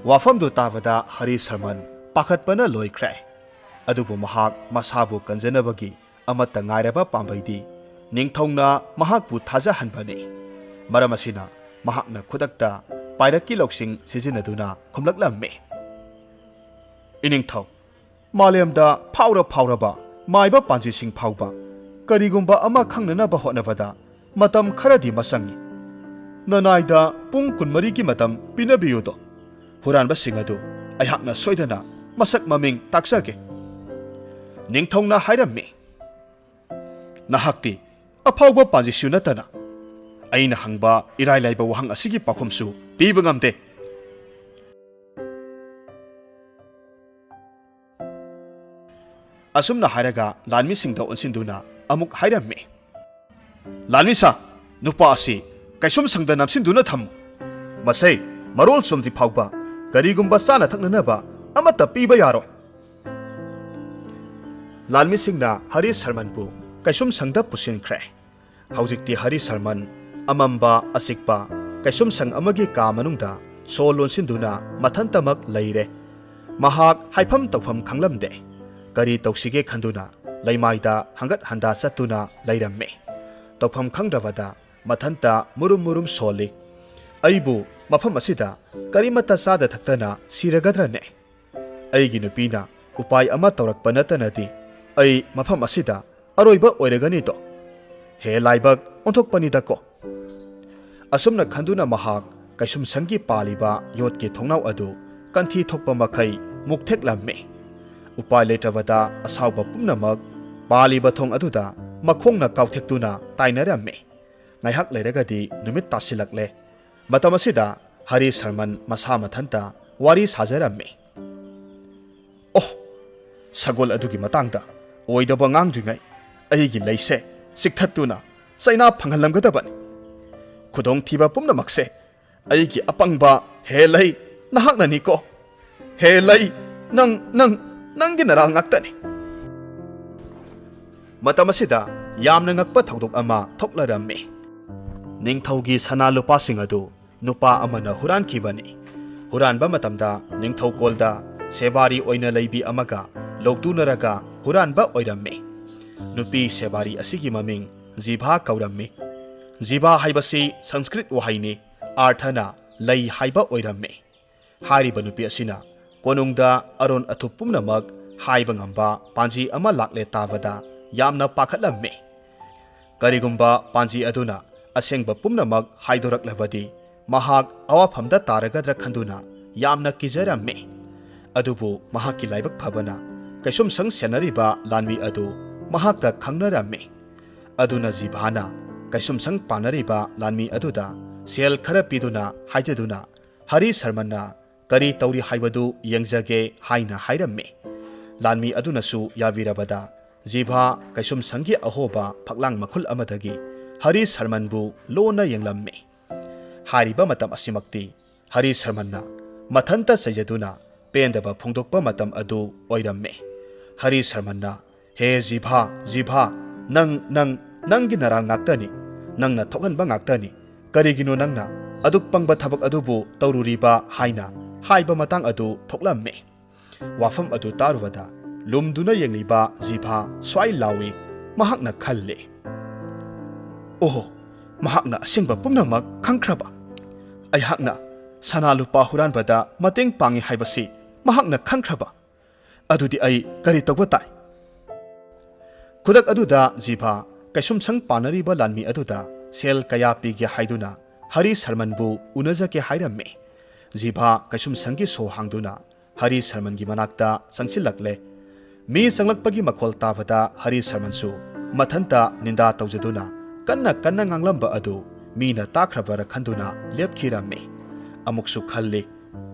ꯋꯥꯐꯝꯗꯨ ꯇꯥꯕꯗ ꯍꯔꯤ ꯁꯔꯃꯟ ꯄꯥꯈꯠꯄꯅ ꯂꯣꯏꯈ꯭ꯔꯦ꯫ ꯑꯗꯨꯕꯨ ꯃꯍꯥꯛ ꯃꯁꯥꯕꯨ ꯀꯟꯖꯅꯕꯒꯤ ꯑꯃꯠꯇ ꯉꯥꯏꯔꯕ ꯄꯥꯝꯕꯩꯗꯤ ꯅꯤꯡꯊꯧꯅ ꯃꯍꯥꯛꯄꯨ ꯊꯥꯖꯍꯟꯕꯅꯤ꯫ ꯃꯔꯝ ꯑꯁꯤꯅ ꯃꯍꯥꯛꯅ ꯈꯨꯗꯛꯇ ꯄꯥꯏꯔꯛꯀꯤ ꯂꯧꯁꯤꯡ ꯁꯤꯖꯤꯟꯅꯗꯨꯅ ꯈꯨꯝꯂꯛꯂꯝꯃꯤ꯫ ꯏꯅꯤꯡꯊꯧ, ꯃꯥꯂꯦꯝꯗ ꯐꯥꯎꯔꯕ ꯃꯥꯏꯕ ꯄꯥꯟꯖꯤꯁꯤꯡ ꯐꯥꯎꯕ ꯀꯔꯤꯒꯨꯝꯕ ꯑꯃ ꯈꯪꯅꯅꯕ ꯍꯣꯠꯅꯕꯗ ꯃꯇꯝ ꯈꯔꯗꯤ ꯃꯆꯪꯏ꯫ ꯅꯅꯥꯏꯗ ꯄꯨꯡ 24ꯒꯤ ꯃꯇꯝ ꯄꯤꯅꯕꯤꯌꯨꯗꯣ꯫ ꯍꯨꯔꯥꯟꯕꯁꯤꯡ ꯑꯗꯨ ꯑꯩꯍꯥꯛꯅ ꯁꯣꯏꯗꯅ ꯃꯁꯛ ꯃꯃꯤꯡ ꯇꯥꯛꯆꯒꯦ꯫ ꯅꯤꯡꯊꯧꯅ ꯍꯥꯏꯔꯝꯃꯤ꯫ ꯅꯍꯥꯛꯇꯤ ꯑꯐꯥꯎꯕ ꯄꯥꯟꯖꯤꯁꯨ ꯅꯠꯇꯅ ꯑꯩꯅ ꯍꯪꯕ ꯏꯔꯥꯏ ꯂꯥꯏꯕ ꯋꯥꯍꯪ ꯑꯁꯤꯒꯤ ꯄꯥꯎꯈꯨꯝꯁꯨ ꯄꯤꯕ ꯉꯝꯗꯦ꯫ ꯑꯁꯨꯝꯅ ꯍꯥꯏꯔꯒ ꯂꯥꯟꯃꯤꯁꯤꯡꯗ ꯑꯣꯟꯁꯤꯟꯗꯨꯅ ꯑꯃꯨꯛ ꯍꯥꯏꯔꯝꯃꯤ꯫ ꯂꯥꯟꯃꯤꯁꯥ, ꯅꯨꯄꯥ ꯑꯁꯤ ꯀꯩꯁꯨꯝ ꯁꯪꯗ ꯅꯝꯁꯤꯟꯗꯨꯅ ꯊꯝꯃꯨ꯫ ꯃꯁꯩ ꯃꯔꯣꯜ ꯆꯨꯝꯗ꯭ꯔꯤ ꯐꯥꯎꯕ ꯀꯔꯤꯒꯨꯝꯕ ꯆꯥꯅ ꯊꯛꯅꯅꯕ ꯑꯃꯠꯇ ꯄꯤꯕ ꯌꯥꯔꯣꯏ꯫ ꯂꯥꯟꯃꯤꯁꯤꯡꯅ ꯍꯔꯤ ꯁꯔꯃꯟꯕꯨ ꯀꯩꯁꯨꯝ ꯁꯪꯗ ꯄꯨꯁꯤꯟꯈ꯭ꯔꯦ꯫ ꯍꯧꯖꯤꯛꯇꯤ ꯍꯔꯤ ꯁꯔꯃꯟ ꯑꯃꯝꯕ ꯑꯆꯤꯛꯄ ꯀꯩꯁꯨꯝ ꯁꯪ ꯑꯃꯒꯤ ꯀꯥ ꯃꯅꯨꯡꯗ ꯁꯣ ꯂꯣꯟꯁꯤꯟꯗꯨꯅ ꯃꯊꯟꯇꯃꯛ ꯂꯩꯔꯦ꯫ ꯃꯍꯥꯛ ꯍꯥꯏꯐꯝ ꯇꯧꯐꯝ ꯈꯪꯂꯝꯗꯦ꯫ ꯀꯔꯤ ꯇꯧꯁꯤꯒꯦ ꯈꯟꯗꯨꯅ ꯂꯩꯃꯥꯏꯗ ꯍꯪꯒꯠ ꯍꯟꯗꯥ ꯆꯠꯇꯨꯅ ꯂꯩꯔꯝꯃꯤ꯫ ꯇꯧꯐꯝ ꯈꯪꯗ꯭ꯔꯕꯗ ꯃꯊꯟꯇ ꯃꯨꯔꯨꯝ ꯁꯣꯜꯂꯤ꯫ ꯑꯩꯕꯨ ꯃꯐꯝ ꯑꯁꯤꯗ ꯀꯔꯤꯃꯠꯇ ꯆꯥꯗ ꯊꯛꯇꯅ ꯁꯤꯔꯒꯗ꯭ꯔꯅꯦ? ꯑꯩꯒꯤ ꯅꯨꯄꯤꯅ ꯎꯄꯥꯏ ꯑꯃ ꯇꯧꯔꯛꯄ ꯅꯠꯇꯅꯗꯤ ꯑꯩ ꯃꯐꯝ ꯑꯁꯤꯗ ꯑꯔꯣꯏꯕ ꯑꯣꯏꯔꯒꯅꯤꯗꯣ꯫ ꯍꯦ ꯂꯥꯏꯕꯛ ꯑꯣꯟꯊꯣꯛꯄꯅꯤꯗꯀꯣ꯫ ꯑꯁꯨꯝꯅ ꯈꯟꯗꯨꯅ ꯃꯍꯥꯛ ꯀꯩꯁꯨꯝꯁꯪꯒꯤ ꯄꯥꯜꯂꯤꯕ ꯌꯣꯠꯀꯤ ꯊꯣꯡꯅꯥꯎ ꯑꯗꯨ ꯀꯟꯊꯤ ꯊꯣꯛꯄ ꯃꯈꯩ ꯃꯨꯛꯊꯦꯛꯂꯝꯃꯤ꯫ ꯎꯄꯥꯏ ꯂꯩꯇ꯭ꯔꯕꯗ ꯑꯁꯥꯎꯕ ꯄꯨꯝꯅꯃꯛ ꯄꯥꯜꯂꯤꯕ ꯊꯣꯡ ꯑꯗꯨꯗ ꯃꯈꯣꯡꯅ ꯀꯥꯎꯊꯦꯛꯇꯨꯅ ꯇꯥꯏꯅꯔꯝꯃꯤ꯫ ꯉꯥꯏꯍꯥꯛ ꯂꯩꯔꯒꯗꯤ ꯅꯨꯃꯤꯠ ꯇꯥꯁꯤꯜꯂꯛꯂꯦ꯫ ꯃꯇꯝ ꯑꯁꯤꯗ ꯍꯔꯤ ꯁꯔꯃꯟ ꯃꯁꯥ ꯃꯊꯟꯇ ꯋꯥꯔꯤ ꯁꯥꯖꯔꯝꯃꯤ꯫ ꯑꯣꯍ, ꯁꯒꯣꯜ ꯑꯗꯨꯒꯤ ꯃꯇꯥꯡꯗ ꯑꯣꯏꯗꯕ ꯉꯥꯡꯗ꯭ꯔꯤꯉꯩ ꯑꯩꯒꯤ ꯂꯩꯁꯦ ꯆꯤꯛꯊꯠꯇꯨꯅ ꯆꯩꯅꯥ ꯐꯪꯍꯜꯂꯝꯒꯗꯕꯅꯤ꯫ ꯈꯨꯗꯣꯡꯊꯤꯕ ꯄꯨꯝꯅꯃꯛꯁꯦ ꯑꯩꯒꯤ ꯑꯄꯪꯕ ꯍꯦ ꯂꯩ ꯅꯍꯥꯛꯅꯅꯤꯀꯣ꯫ ꯍꯦ ꯂꯩ, ꯅꯪꯒꯤ ꯅꯔꯥꯜ ꯉꯥꯛꯇꯅꯤ꯫ ꯃꯇꯝ ꯑꯁꯤꯗ ꯌꯥꯝꯅ ꯉꯛꯄ ꯊꯧꯗꯣꯛ ꯑꯃ ꯊꯣꯛꯂꯔꯝꯃꯤ꯫ ꯅꯤꯡꯊꯧꯒꯤ ꯁꯅꯥ ꯂꯨꯄꯥꯁꯤꯡ ꯑꯗꯨ ꯅꯨꯄꯥ ꯑꯃꯅ ꯍꯨꯔꯥꯟꯈꯤꯕꯅꯤ꯫ ꯍꯨꯔꯥꯟꯕ ꯃꯇꯝꯗ ꯅꯤꯡꯊꯧꯀꯣꯜꯗ ꯁꯦꯕꯥꯔꯤ ꯑꯣꯏꯅ ꯂꯩꯕꯤ ꯑꯃꯒ ꯂꯧꯇꯨꯅꯔꯒ ꯍꯨꯔꯥꯟꯕ ꯑꯣꯏꯔꯝꯃꯤ꯫ ꯅꯨꯄꯤ ꯁꯦꯕꯥꯔꯤ ꯑꯁꯤꯒꯤ ꯃꯃꯤꯡ ꯖꯤꯚꯥ ꯀꯧꯔꯝꯃꯤ꯫ ꯖꯤꯚꯥ ꯍꯥꯏꯕꯁꯤ ꯁꯪꯁꯀ꯭ꯔꯤꯠ ꯋꯥꯍꯩꯅꯤ, ꯑꯥꯔꯊꯅ ꯂꯩ ꯍꯥꯏꯕ ꯑꯣꯏꯔꯝꯃꯤ꯫ ꯍꯥꯏꯔꯤꯕ ꯅꯨꯄꯤ ꯑꯁꯤꯅ ꯀꯣꯅꯨꯡꯗ ꯑꯔꯣꯟ ꯑꯊꯨꯞ ꯄꯨꯝꯅꯃꯛ ꯍꯥꯏꯕ ꯉꯝꯕ ꯄꯥꯟꯖꯤ ꯑꯃ ꯂꯥꯛꯂꯦ ꯇꯥꯕꯗ ꯌꯥꯝꯅ ꯄꯥꯈꯠꯂꯝꯃꯤ꯫ ꯀꯔꯤꯒꯨꯝꯕ ꯄꯥꯟꯖꯤ ꯑꯗꯨꯅ ꯑꯁꯦꯡꯕ ꯄꯨꯝꯅꯃꯛ ꯍꯥꯏꯗꯣꯔꯛꯂꯕꯗꯤ ꯃꯍꯥꯛ ꯑꯋꯥꯐꯝꯗ ꯇꯥꯔꯒꯗ꯭ꯔ ꯈꯟꯗꯨꯅ ꯌꯥꯝꯅ ꯀꯤꯖꯔꯝꯃꯤ꯫ ꯑꯗꯨꯕꯨ ꯃꯍꯥꯛꯀꯤ ꯂꯥꯏꯕꯛ ꯐꯕꯅ ꯀꯩꯁꯨꯝꯁꯪ ꯁꯦꯟꯅꯔꯤꯕ ꯂꯥꯟꯃꯤ ꯑꯗꯨ ꯃꯍꯥꯛꯀ ꯈꯪꯅꯔꯝꯃꯤ꯫ ꯑꯗꯨꯅ ꯖꯤꯚꯥꯅ ꯀꯩꯁꯨꯝꯁꯪ ꯄꯥꯟꯅꯔꯤꯕ ꯂꯥꯟꯃꯤ ꯑꯗꯨꯗ ꯁꯦꯜ ꯈꯔ ꯄꯤꯗꯨꯅ ꯍꯥꯏꯖꯗꯨꯅ ꯍꯔꯤ ꯁꯔꯃꯟꯅ ꯀꯔꯤ ꯇꯧꯔꯤ ꯍꯥꯏꯕꯗꯨ ꯌꯦꯡꯖꯒꯦ ꯍꯥꯏꯅ ꯍꯥꯏꯔꯝꯃꯤ꯫ ꯂꯥꯟꯃꯤ ꯑꯗꯨꯅꯁꯨ ꯌꯥꯕꯤꯔꯕꯗ ꯖꯤꯚꯥ ꯀꯩꯁꯨꯝꯁꯪꯒꯤ ꯑꯍꯣꯕ ꯐꯛꯂꯥꯡ ꯃꯈꯨꯜ ꯑꯃꯗꯒꯤ ꯍꯔꯤ ꯁꯔꯃꯟꯕꯨ ꯂꯣꯟꯅ ꯌꯦꯡꯂꯝꯃꯤ꯫ ꯍꯥꯏꯔꯤꯕ ꯃꯇꯝ ꯑꯁꯤꯃꯛꯇꯤ ꯍꯔꯤ ꯁꯔꯃꯟꯅ ꯃꯊꯟꯇ ꯆꯩꯖꯗꯨꯅ ꯄꯦꯟꯗꯕ ꯐꯣꯡꯗꯣꯛꯄ ꯃꯇꯝ ꯑꯗꯨ ꯑꯣꯏꯔꯝꯃꯤ꯫ ꯍꯔꯤ ꯁꯔꯃꯟꯅ, ꯍꯦ ꯖꯤꯚꯥ, ꯅꯪꯒꯤ ꯅꯔꯥꯜ ꯉꯥꯛꯇꯅꯤ꯫ ꯅꯪꯅ ꯊꯣꯛꯍꯟꯕ ꯉꯥꯛꯇꯅꯤ꯫ ꯀꯔꯤꯒꯤꯅꯣ ꯅꯪꯅ ꯑꯗꯨꯛ ꯄꯪꯕ ꯊꯕꯛ ꯑꯗꯨꯕꯨ ꯇꯧꯔꯨꯔꯤꯕ ꯍꯥꯏꯅ ꯍꯥꯏꯕ ꯃꯇꯥꯡ ꯑꯗꯨ ꯊꯣꯛꯂꯝꯃꯤ꯫ ꯋꯥꯐꯝ ꯑꯗꯨ ꯇꯥꯔꯨꯕꯗ ꯂꯨꯝꯗꯨꯅ ꯌꯦꯡꯂꯤꯕ ꯖꯤꯚꯥ ꯁ꯭ꯋꯥꯏ ꯂꯥꯎꯏ꯫ ꯃꯍꯥꯛꯅ ꯈꯜꯂꯤ, ꯑꯣꯍꯣ, ꯃꯍꯥꯛꯅ ꯑꯁꯦꯡꯕ ꯄꯨꯝꯅꯃꯛ ꯈꯪꯈ꯭ꯔꯕ? ꯑꯩꯍꯥꯛꯅ ꯁꯅꯥ ꯂꯨꯄꯥ ꯍꯨꯔꯥꯟꯕꯗ ꯃꯇꯦꯡ ꯄꯥꯡꯉꯤ ꯍꯥꯏꯕꯁꯤ ꯃꯍꯥꯛꯅ ꯈꯪꯈ꯭ꯔꯕ? ꯑꯗꯨꯗꯤ ꯑꯩ ꯀꯔꯤ ꯇꯧꯕ ꯇꯥꯏ? ꯈꯨꯗꯛ ꯑꯗꯨꯗ ꯖꯤꯚꯥ ꯀꯩꯁꯨꯝꯁꯪ ꯄꯥꯟꯅꯔꯤꯕ ꯂꯥꯟꯃꯤ ꯑꯗꯨꯗ ꯁꯦꯜ ꯀꯌꯥ ꯄꯤꯒꯦ ꯍꯥꯏꯗꯨꯅ ꯍꯔꯤ ꯁꯔꯃꯟꯕꯨ ꯎꯅꯖꯒꯦ ꯍꯥꯏꯔꯝꯃꯤ꯫ ꯖꯤꯚꯥ ꯀꯩꯁꯨꯝꯁꯪꯒꯤ ꯁꯣ ꯍꯥꯡꯗꯨꯅ ꯍꯔꯤ ꯁꯔꯃꯟꯒꯤ ꯃꯅꯥꯛꯇ ꯆꯪꯁꯤꯜꯂꯛꯂꯦ꯫ ꯃꯤ ꯆꯪꯂꯛꯄꯒꯤ ꯃꯈꯣꯜ ꯇꯥꯕꯗ ꯍꯔꯤ ꯁꯔꯃꯟꯁꯨ ꯃꯊꯟꯇ ꯅꯤꯟꯗꯥ ꯇꯧꯖꯗꯨꯅ ꯀꯟꯅ ꯉꯥꯡꯂꯝꯕ ꯑꯗꯨ ꯃꯤꯅ ꯇꯥꯈ꯭ꯔꯕꯔ ꯈꯟꯗꯨꯅ ꯂꯦꯞꯈꯤꯔꯝꯃꯤ꯫ ꯑꯃꯨꯛꯁꯨ ꯈꯜꯂꯤ,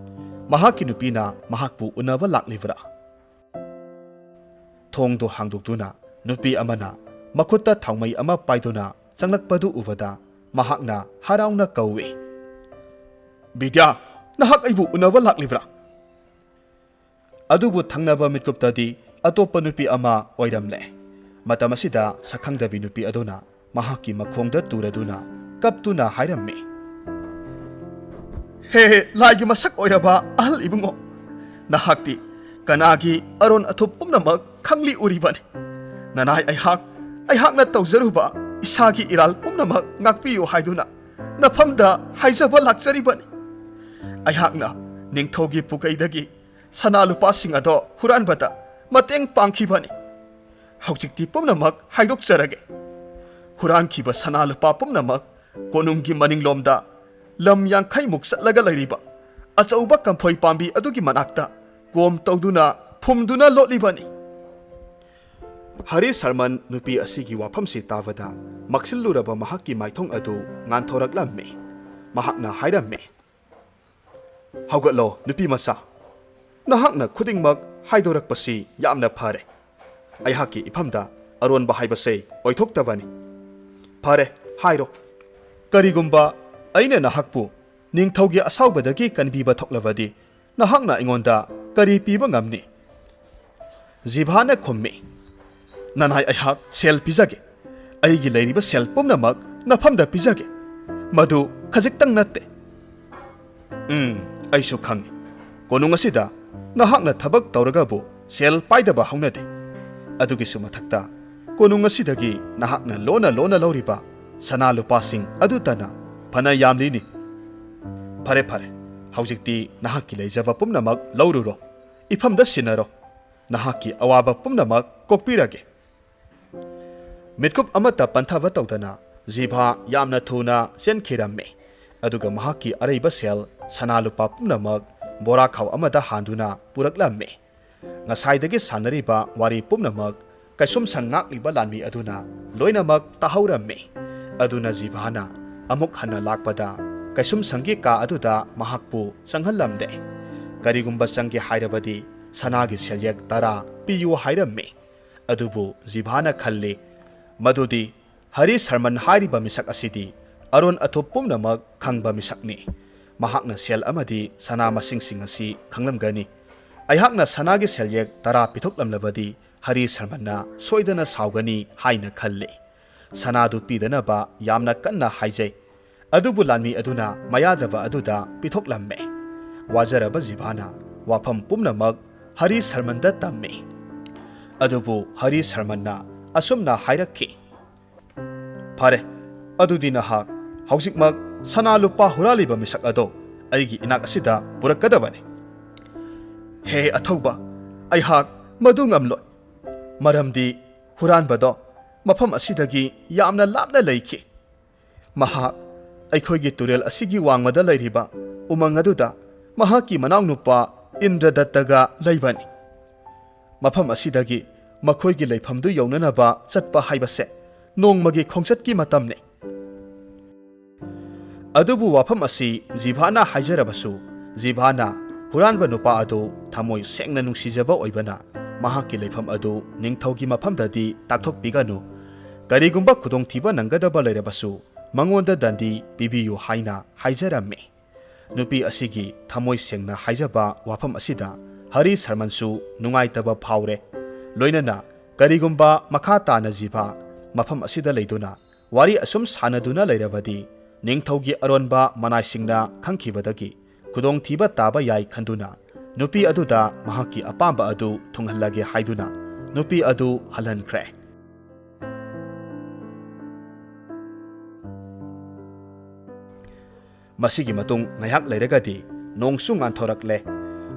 ꯃꯍꯥꯛꯀꯤ ꯅꯨꯄꯤꯅ ꯃꯍꯥꯛꯄꯨ ꯎꯅꯕ ꯂꯥꯛꯂꯤꯕ꯭ꯔꯥ? ꯊꯣꯡꯗꯣ ꯍꯥꯡꯗꯣꯛꯇꯨꯅ ꯅꯨꯄꯤ ꯑꯃꯅ ꯃꯈꯨꯠꯇ ꯊꯥꯎꯃꯩ ꯑꯃ ꯄꯥꯏꯗꯨꯅ ꯆꯪꯂꯛꯄꯗꯨ ꯎꯕꯗ ꯃꯍꯥꯛꯅ ꯍꯔꯥꯎꯅ ꯀꯧꯏ, ꯕꯤꯗ꯭ꯌꯥ, ꯅꯍꯥꯛ ꯑꯩꯕꯨ ꯎꯅꯕ ꯂꯥꯛꯂꯤꯕ꯭ꯔꯥ? ꯑꯗꯨꯕꯨ ꯊꯪꯅꯕ ꯃꯤꯠꯀꯨꯞꯇꯗꯤ ꯑꯇꯣꯞꯄ ꯅꯨꯄꯤ ꯑꯃ ꯑꯣꯏꯔꯝꯂꯦ꯫ Matam asida sakhangdabi nupi aduna mahakki makhongda turaduna kaptuna hairammi. He laigi masak oiraba ahal ibungo. Nahakti kanagi aron athup pumnamak khangli uribani. Nanai aihakna tawzaruba isagi iral pumnamak ngakpiyu haiduna nafamda haijaba lakjaribani. Aihakna ningthogi pukaidagi sana lupasing ado huranbada mateng pangkhibani. Haujikti pumnamak haidokjarage. Hurankiba sana lupa pumnamak konunggi maninglomda lam yangkhaimuk satlaga lairiba achauba kamphoi pambi adugi manakta kom tawduna phumduna lotlibani. Hari Sarman nupi asigi wafamsi tavada maksiluraba mahakki maithong adu nganthoraklammi. Mahakna hairammi. Haugatlo nupi masa. Nahakna khudingmak haidorakpasi yamna phare. Aihakki iphamda aronba haibase oithoktabani. Phare hairo. Karigumba aina nahakpu ningthaugi asaubadagi kanbiba thoklabadi nahakna ingonda kari piba ngamni. Jibhana khummi. Nanai aihak sel pizage. Aigi leiriba sel pumnamak nafamda pizage. Madu khajiktang natte. Aisu khangi. Konung asida nahakna thabak tawragabu sel paidaba haunade. Adugisu mathakta konung asidagi nahakna lona lauriba sana lupasing adutana phana yamlini. Phare haujikti nahakki leijaba pumnamak laururo. Ifamda sinaro. Nahakki awaba pumnamak kokpirage. Mitkup amata panthaba tawdana jibha yamna thuna chenkhiramme. Aduga mahakki areiba sel sana lupa pumnamak bora khaw amada handuna puraklamme. Ngasaidagi sanariba wari pumnamak kaisum sangakliba lanmi aduna loinamak tahawramme. Aduna jibhana amuk hana lakpada kaisum sangi ka aduda mahakpu sanghallamde. Karigumba sangi hairabadi sanagi selyak tara piyu hairamme. Adubu jibhana khalli madudi Hari Sarman hairiba misak asidi aron athup pumnamak khangba misakni. Mahakna sel amadi sana masingsing asi khanglamgani. Aihakna sanagi selyek tara pithoklamlabadi Hari Sarmanna soidana saugani haina khalle. Sanadu pidanaba yamna kanna haijay. Adubu lanmi aduna mayadraba aduda pithoklamme. Wajaraba jibhana wafam pumnamak Hari Sarmanda tamme. Adubu Hari Sarmanna asumna hairakki. Phare adudi nahak haujikmak sana lupa huraliba misak ado aigi inak asida purakadabani. He athauba aihak madu ngamloi. Maramdi huranbado mafam asidagi yamna lapna leiki. Mahak aikhoigi turel asigi wangmada leiriba umang aduda mahaki manaw nupa Indradattaga leibani. Mafam asidagi makhoigi leifamdu yaunanaba chatpa haibase nongmagi khongchatki matamne. Adubu wafam asi jibhana haijarabasu jibhana huranba nupa adu thamoi sengna nungsijaba oibana mahaki leifam adu ningthaugi mafamdadi takthokpiganu. Karigumba khudongthiba nangadaba leirabasu mangonda dandi pibiyu haina haijaramme. Nupi asigi thamoi sengna haijaba wafam asida Hari Sarmansu nungaitaba phawre. Loinana karigumba makha tana jibha mafam asida leiduna wari asum sanaduna leirabadi ningthaugi aronba manaisingna khangkhibadagi khudongthiba taba yai khanduna nupi aduda mahaki apamba adu thunghallage haiduna nupi adu halhankhre. Masigi matung ngayak leiragadi nongsu nganthorakle.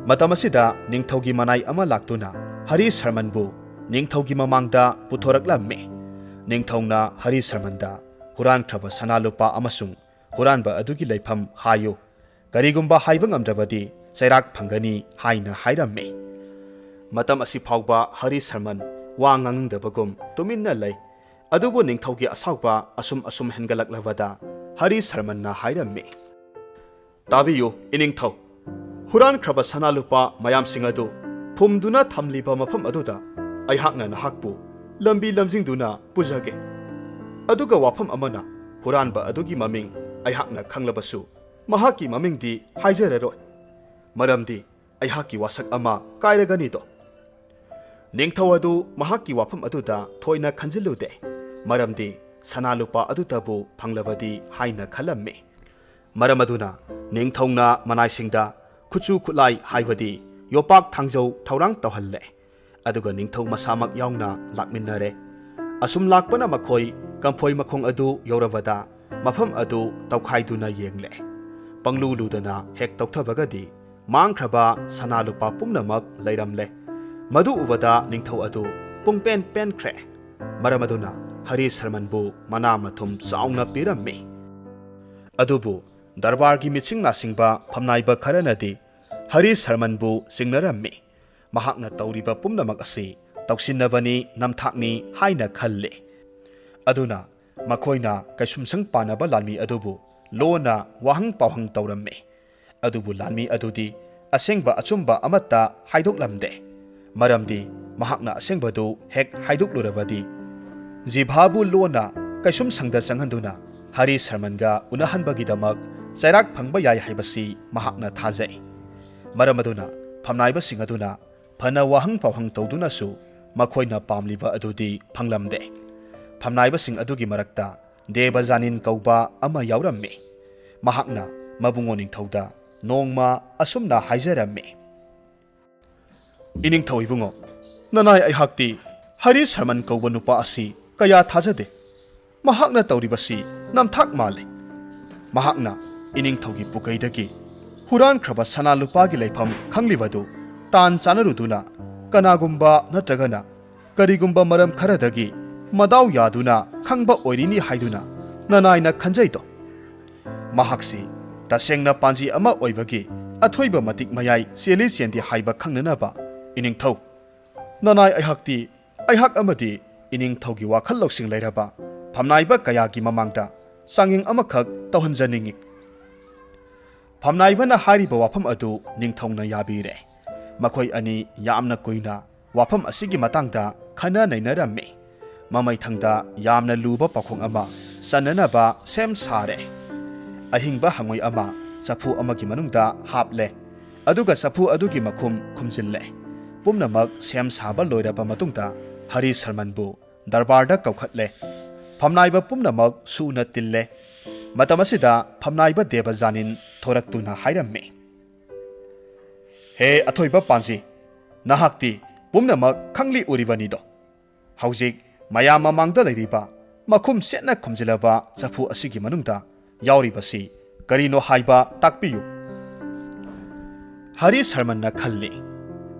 Matam asida ningthaugi manai ama laktuna Hari Sarmanbu ningthaugi mamangda puthoraklamme. Ningthauna Hari Sarmanda hurankraba sana lupa amasung huranba adugi leifam hayo. Karigumba haiba ngamdrabadi chairak phangani haina hairamme. Matam asi phawba Hari Sarman wa ngangdabagum tuminna lei. Adubu ningthaugi asauba asum hengalaklawada Hari Sarmanna hairamme. Tabiyo iningthau hurankraba sana lupa mayamsing adu phumduna thamliba mafam aduda aihakna nahakpu lambi lamjingduna pujage. Aduga wafam amana huranba adugi maming aihakna khanglabasu mahaki mamingdi haijararoi. Maramdi aihaki wasak ama kairagani do. ꯅꯤꯡꯊꯧ ꯑꯗꯨ ꯃꯍꯥꯛꯀꯤ ꯋꯥꯐꯝ ꯑꯗꯨꯗ ꯊꯣꯏꯅ ꯈꯟꯖꯤꯜꯂꯨꯗꯦ ꯃꯔꯝꯗꯤ ꯁꯅꯥ ꯂꯨꯄꯥ ꯑꯗꯨꯇꯕꯨ ꯐꯪꯂꯕꯗꯤ ꯍꯥꯏꯅ ꯈꯜꯂꯝꯃꯤ ꯃꯔꯝ ꯑꯗꯨꯅ ꯅꯤꯡꯊꯧꯅ ꯃꯅꯥꯏꯁꯤꯡꯗ ꯈꯨꯠꯁꯨ ꯈꯨꯠꯂꯥꯏ ꯍꯥꯏꯕꯗꯤ ꯌꯣꯄꯥꯛ ꯊꯥꯡꯖꯧ ꯊꯧꯔꯥꯡ ꯇꯧꯍꯜꯂꯦ ꯑꯗꯨꯒ ꯅꯤꯡꯊꯧ ꯃꯁꯥꯃꯛ ꯌꯥꯎꯅ ꯂꯥꯛꯃꯤꯟꯅꯔꯦ ꯑꯁꯨꯝ ꯂꯥꯛꯄꯅ ꯃꯈꯣꯏ ꯀꯝꯐꯣꯏ ꯃꯈꯣꯡ ꯑꯗꯨ ꯌꯧꯔꯕꯗ ꯃꯐꯝ ꯑꯗꯨ ꯇꯧꯈꯥꯏꯗꯨꯅ ꯌꯦꯡꯂꯦ ꯄꯪꯂꯨ ꯂꯨꯗꯅ ꯍꯦꯛ ꯇꯧꯊꯕꯒꯗꯤ ꯃꯥꯡꯈ꯭ꯔꯕ ꯁꯅꯥ ꯂꯨꯄꯥ ꯄꯨꯝꯅꯃꯛ ꯂꯩꯔꯝꯂꯦ ꯃꯗꯨ ꯎꯕꯗ ꯅꯤꯡꯊꯧ ꯑꯗꯨ ꯄꯨꯡꯄꯦꯟ ꯄꯦꯟꯈ꯭ꯔꯦ ꯃꯔꯝ ꯑꯗꯨꯅ ꯍꯔꯤ ꯁꯔꯃꯟꯕꯨ ꯃꯅꯥ ꯃꯊꯨꯝ ꯆꯥꯎꯅ ꯄꯤꯔꯝꯃꯤ ꯑꯗꯨꯕꯨ ꯗꯔꯕꯥꯔꯒꯤ ꯃꯤꯆꯤꯡ ꯅꯥꯁꯤꯡꯕ ꯐꯝꯅꯥꯏꯕ ꯈꯔꯅꯗꯤ ꯍꯔꯤ ꯁꯔꯃꯟꯕꯨ ꯆꯤꯡꯅꯔꯝꯃꯤ ꯃꯍꯥꯛꯅ ꯇꯧꯔꯤꯕ ꯄꯨꯝꯅꯃꯛ ꯑꯁꯤ ꯇꯧꯁꯤꯟꯅꯕꯅꯤ ꯅꯝꯊꯥꯛꯅꯤ ꯍꯥꯏꯅ ꯈꯜꯂꯤ ꯑꯗꯨꯅ ꯃꯈꯣꯏꯅ ꯀꯩꯁꯨꯝꯁꯪ ꯄꯥꯟꯅꯕ ꯂꯥꯟꯃꯤ ꯑꯗꯨꯕꯨ ꯂꯣꯟꯅ ꯋꯥꯍꯪ ꯄꯥꯎꯍꯪ ꯇꯧꯔꯝꯃꯤ ꯑꯗꯨꯕꯨ ꯂꯥꯟꯃꯤ ꯑꯗꯨꯗꯤ ꯑꯁꯦꯡꯕ ꯑꯆꯨꯝꯕ ꯑꯃꯠꯇ ꯍꯥꯏꯗꯣꯛꯂꯝꯗꯦ ꯃꯔꯝꯗꯤ ꯃꯍꯥꯛꯅ ꯑꯁꯦꯡꯕꯗꯨ ꯍꯦꯛ ꯍꯥꯏꯗꯣꯛꯂꯨꯔꯕꯗꯤ ꯖꯤꯚꯥꯕꯨ ꯂꯣꯟꯅ ꯀꯩꯁꯨꯝꯁꯪꯗ ꯆꯪꯍꯟꯗꯨꯅ ꯍꯔꯤ ꯁꯔꯃꯟꯒ ꯎꯅꯍꯟꯕꯒꯤꯗꯃꯛ ꯆꯩꯔꯥꯛ ꯐꯪꯕ ꯌꯥꯏ ꯍꯥꯏꯕꯁꯤ ꯃꯍꯥꯛꯅ ꯊꯥꯖꯩ ꯃꯔꯝ ꯑꯗꯨꯅ ꯐꯝꯅꯥꯏꯕꯁꯤꯡ ꯑꯗꯨꯅ ꯐꯅ ꯋꯥꯍꯪ ꯄꯥꯎꯍꯪ ꯇꯧꯗꯨꯅꯁꯨ ꯃꯈꯣꯏꯅ ꯄꯥꯝꯂꯤꯕ ꯑꯗꯨꯗꯤ ꯐꯪꯂꯝꯗꯦ ꯐꯝꯅꯥꯏꯕꯁꯤꯡ ꯑꯗꯨꯒꯤ ꯃꯔꯛꯇ ꯗꯦꯕꯖꯥꯅꯤꯟ ꯀꯧꯕ ꯑꯃ ꯌꯥꯎꯔꯝꯃꯤ ꯃꯍꯥꯛꯅ ꯃꯕꯨꯡꯉꯣ ꯅꯤꯡꯊꯧꯗ ꯅꯣꯡꯃ ꯑꯁꯨꯝꯅ ꯍꯥꯏꯖꯔꯝꯃꯤ ꯏꯅꯤꯡꯊꯧ ꯏꯕꯨꯡꯉꯣ ꯅꯅꯥꯏ ꯑꯩꯍꯥꯛꯇꯤ ꯍꯔꯤ ꯁꯔꯃꯟ ꯀꯧꯕ ꯅꯨꯄꯥ ꯑꯁꯤ ꯀꯌꯥ ꯊꯥꯖꯗꯦ ꯃꯍꯥꯛꯅ ꯇꯧꯔꯤꯕꯁꯤ ꯅꯝꯊꯥꯛ ꯃꯥꯜꯂꯦ ꯃꯍꯥꯛꯅ ꯏꯅꯤꯡꯊꯧꯒꯤ ꯄꯨꯀꯩꯗꯒꯤ ꯍꯨꯔꯥꯟꯈ꯭ꯔꯕ ꯁꯅꯥ ꯂꯨꯄꯥꯒꯤ ꯂꯩꯐꯝ ꯈꯪꯂꯤꯕꯗꯨ ꯇꯥꯟ ꯆꯥꯅꯔꯨꯗꯨꯅ ꯀꯅꯥꯒꯨꯝꯕ ꯅꯠꯇ꯭ꯔꯒꯅ ꯀꯔꯤꯒꯨꯝꯕ ꯃꯔꯝ ꯈꯔꯗꯒꯤ ꯃꯗꯥꯎ ꯌꯥꯗꯨꯅ ꯈꯪꯕ ꯑꯣꯏꯔꯤꯅꯤ ꯍꯥꯏꯗꯨꯅ ꯅꯅꯥꯏꯅ ꯈꯟꯖꯩꯗꯣ ꯃꯍꯥꯛꯁꯤ ꯇꯁꯦꯡꯅ ꯄꯥꯟꯖꯤ ꯑꯃ ꯑꯣꯏꯕꯒꯤ ꯑꯊꯣꯏꯕ ꯃꯇꯤꯛ ꯃꯌꯥꯏ ꯆꯦꯜꯂꯤ ꯆꯦꯟꯗꯦ ꯍꯥꯏꯕ ꯈꯪꯅꯅꯕ ꯏꯅꯤꯡꯊꯧ ꯅꯅꯥꯏ ꯑꯩꯍꯥꯛꯇꯤ ꯑꯩꯍꯥꯛ ꯑꯃꯗꯤ ꯏꯅꯤꯡꯊꯧꯒꯤ ꯋꯥꯈꯜ ꯂꯧꯁꯤꯡ ꯂꯩꯔꯕ ꯐꯝꯅꯥꯏꯕ ꯀꯌꯥꯒꯤ ꯃꯃꯥꯡꯗ ꯆꯥꯡꯌꯦꯡ ꯑꯃꯈꯛ ꯇꯧꯍꯟꯖꯅꯤꯡꯏ ꯐꯝꯅꯥꯏꯕꯅ ꯍꯥꯏꯔꯤꯕ ꯋꯥꯐꯝ ꯑꯗꯨ ꯅꯤꯡꯊꯧꯅ ꯌꯥꯕꯤꯔꯦ ꯃꯈꯣꯏ ꯑꯅꯤ ꯌꯥꯝꯅ ꯀꯨꯏꯅ ꯋꯥꯐꯝ ꯑꯁꯤꯒꯤ ꯃꯇꯥꯡꯗ ꯈꯟꯅ ꯅꯩꯅꯔꯝꯃꯤ ꯃꯃꯩꯊꯪꯗ ꯌꯥꯝꯅ ꯂꯨꯕ ꯄꯥꯎꯈꯣꯡ ꯑꯃ ꯆꯟꯅꯅꯕ ꯁꯦꯝ ꯁꯥꯔꯦ ꯑꯍꯤꯡꯕ ꯍꯪꯉꯣꯏ ꯑꯃ ꯆꯐꯨ ꯑꯃꯒꯤ ꯃꯅꯨꯡꯗ ꯍꯥꯞꯂꯦ ꯑꯗꯨꯒ ꯆꯐꯨ ꯑꯗꯨꯒꯤ ꯃꯈꯨꯝ ꯈꯨꯝꯖꯤꯜꯂꯦ ꯄꯨꯝꯅꯃꯛ ꯁꯦꯝ ꯁꯥꯕ ꯂꯣꯏꯔꯕ ꯃꯇꯨꯡꯗ ꯍꯔꯤ ꯁꯔꯃꯟꯕꯨ ꯗꯔꯕꯥꯔꯗ ꯀꯧꯈꯠꯂꯦ ꯐꯝꯅꯥꯏꯕ ꯄꯨꯝꯅꯃꯛ ꯁꯨꯅ ꯇꯤꯜꯂꯦ ꯃꯇꯝ ꯑꯁꯤꯗ ꯐꯝꯅꯥꯏꯕ ꯗꯦꯕꯖꯥꯅꯤꯟ ꯊꯣꯔꯛꯇꯨꯅ ꯍꯥꯏꯔꯝꯃꯤ ꯍꯦ ꯑꯊꯣꯏꯕ ꯄꯥꯟꯖꯤ ꯅꯍꯥꯛꯇꯤ ꯄꯨꯝꯅꯃꯛ ꯈꯪꯂꯤ ꯎꯔꯤꯕꯅꯤꯗꯣ ꯍꯧꯖꯤꯛ ꯃꯌꯥꯝ ꯃꯃꯥꯡꯗ ꯂꯩꯔꯤꯕ ꯃꯈꯨꯝ ꯆꯦꯠꯅ ꯈꯨꯝꯖꯤꯜꯂꯕ ꯆꯐꯨ ꯑꯁꯤꯒꯤ ꯃꯅꯨꯡꯗ ꯌꯥꯎꯔꯤꯕꯁꯤ ꯀꯔꯤꯅꯣ ꯍꯥꯏꯕ ꯇꯥꯛꯄꯤꯌꯨ ꯍꯔꯤ ꯁꯔꯃꯟꯅ ꯈꯜꯂꯤ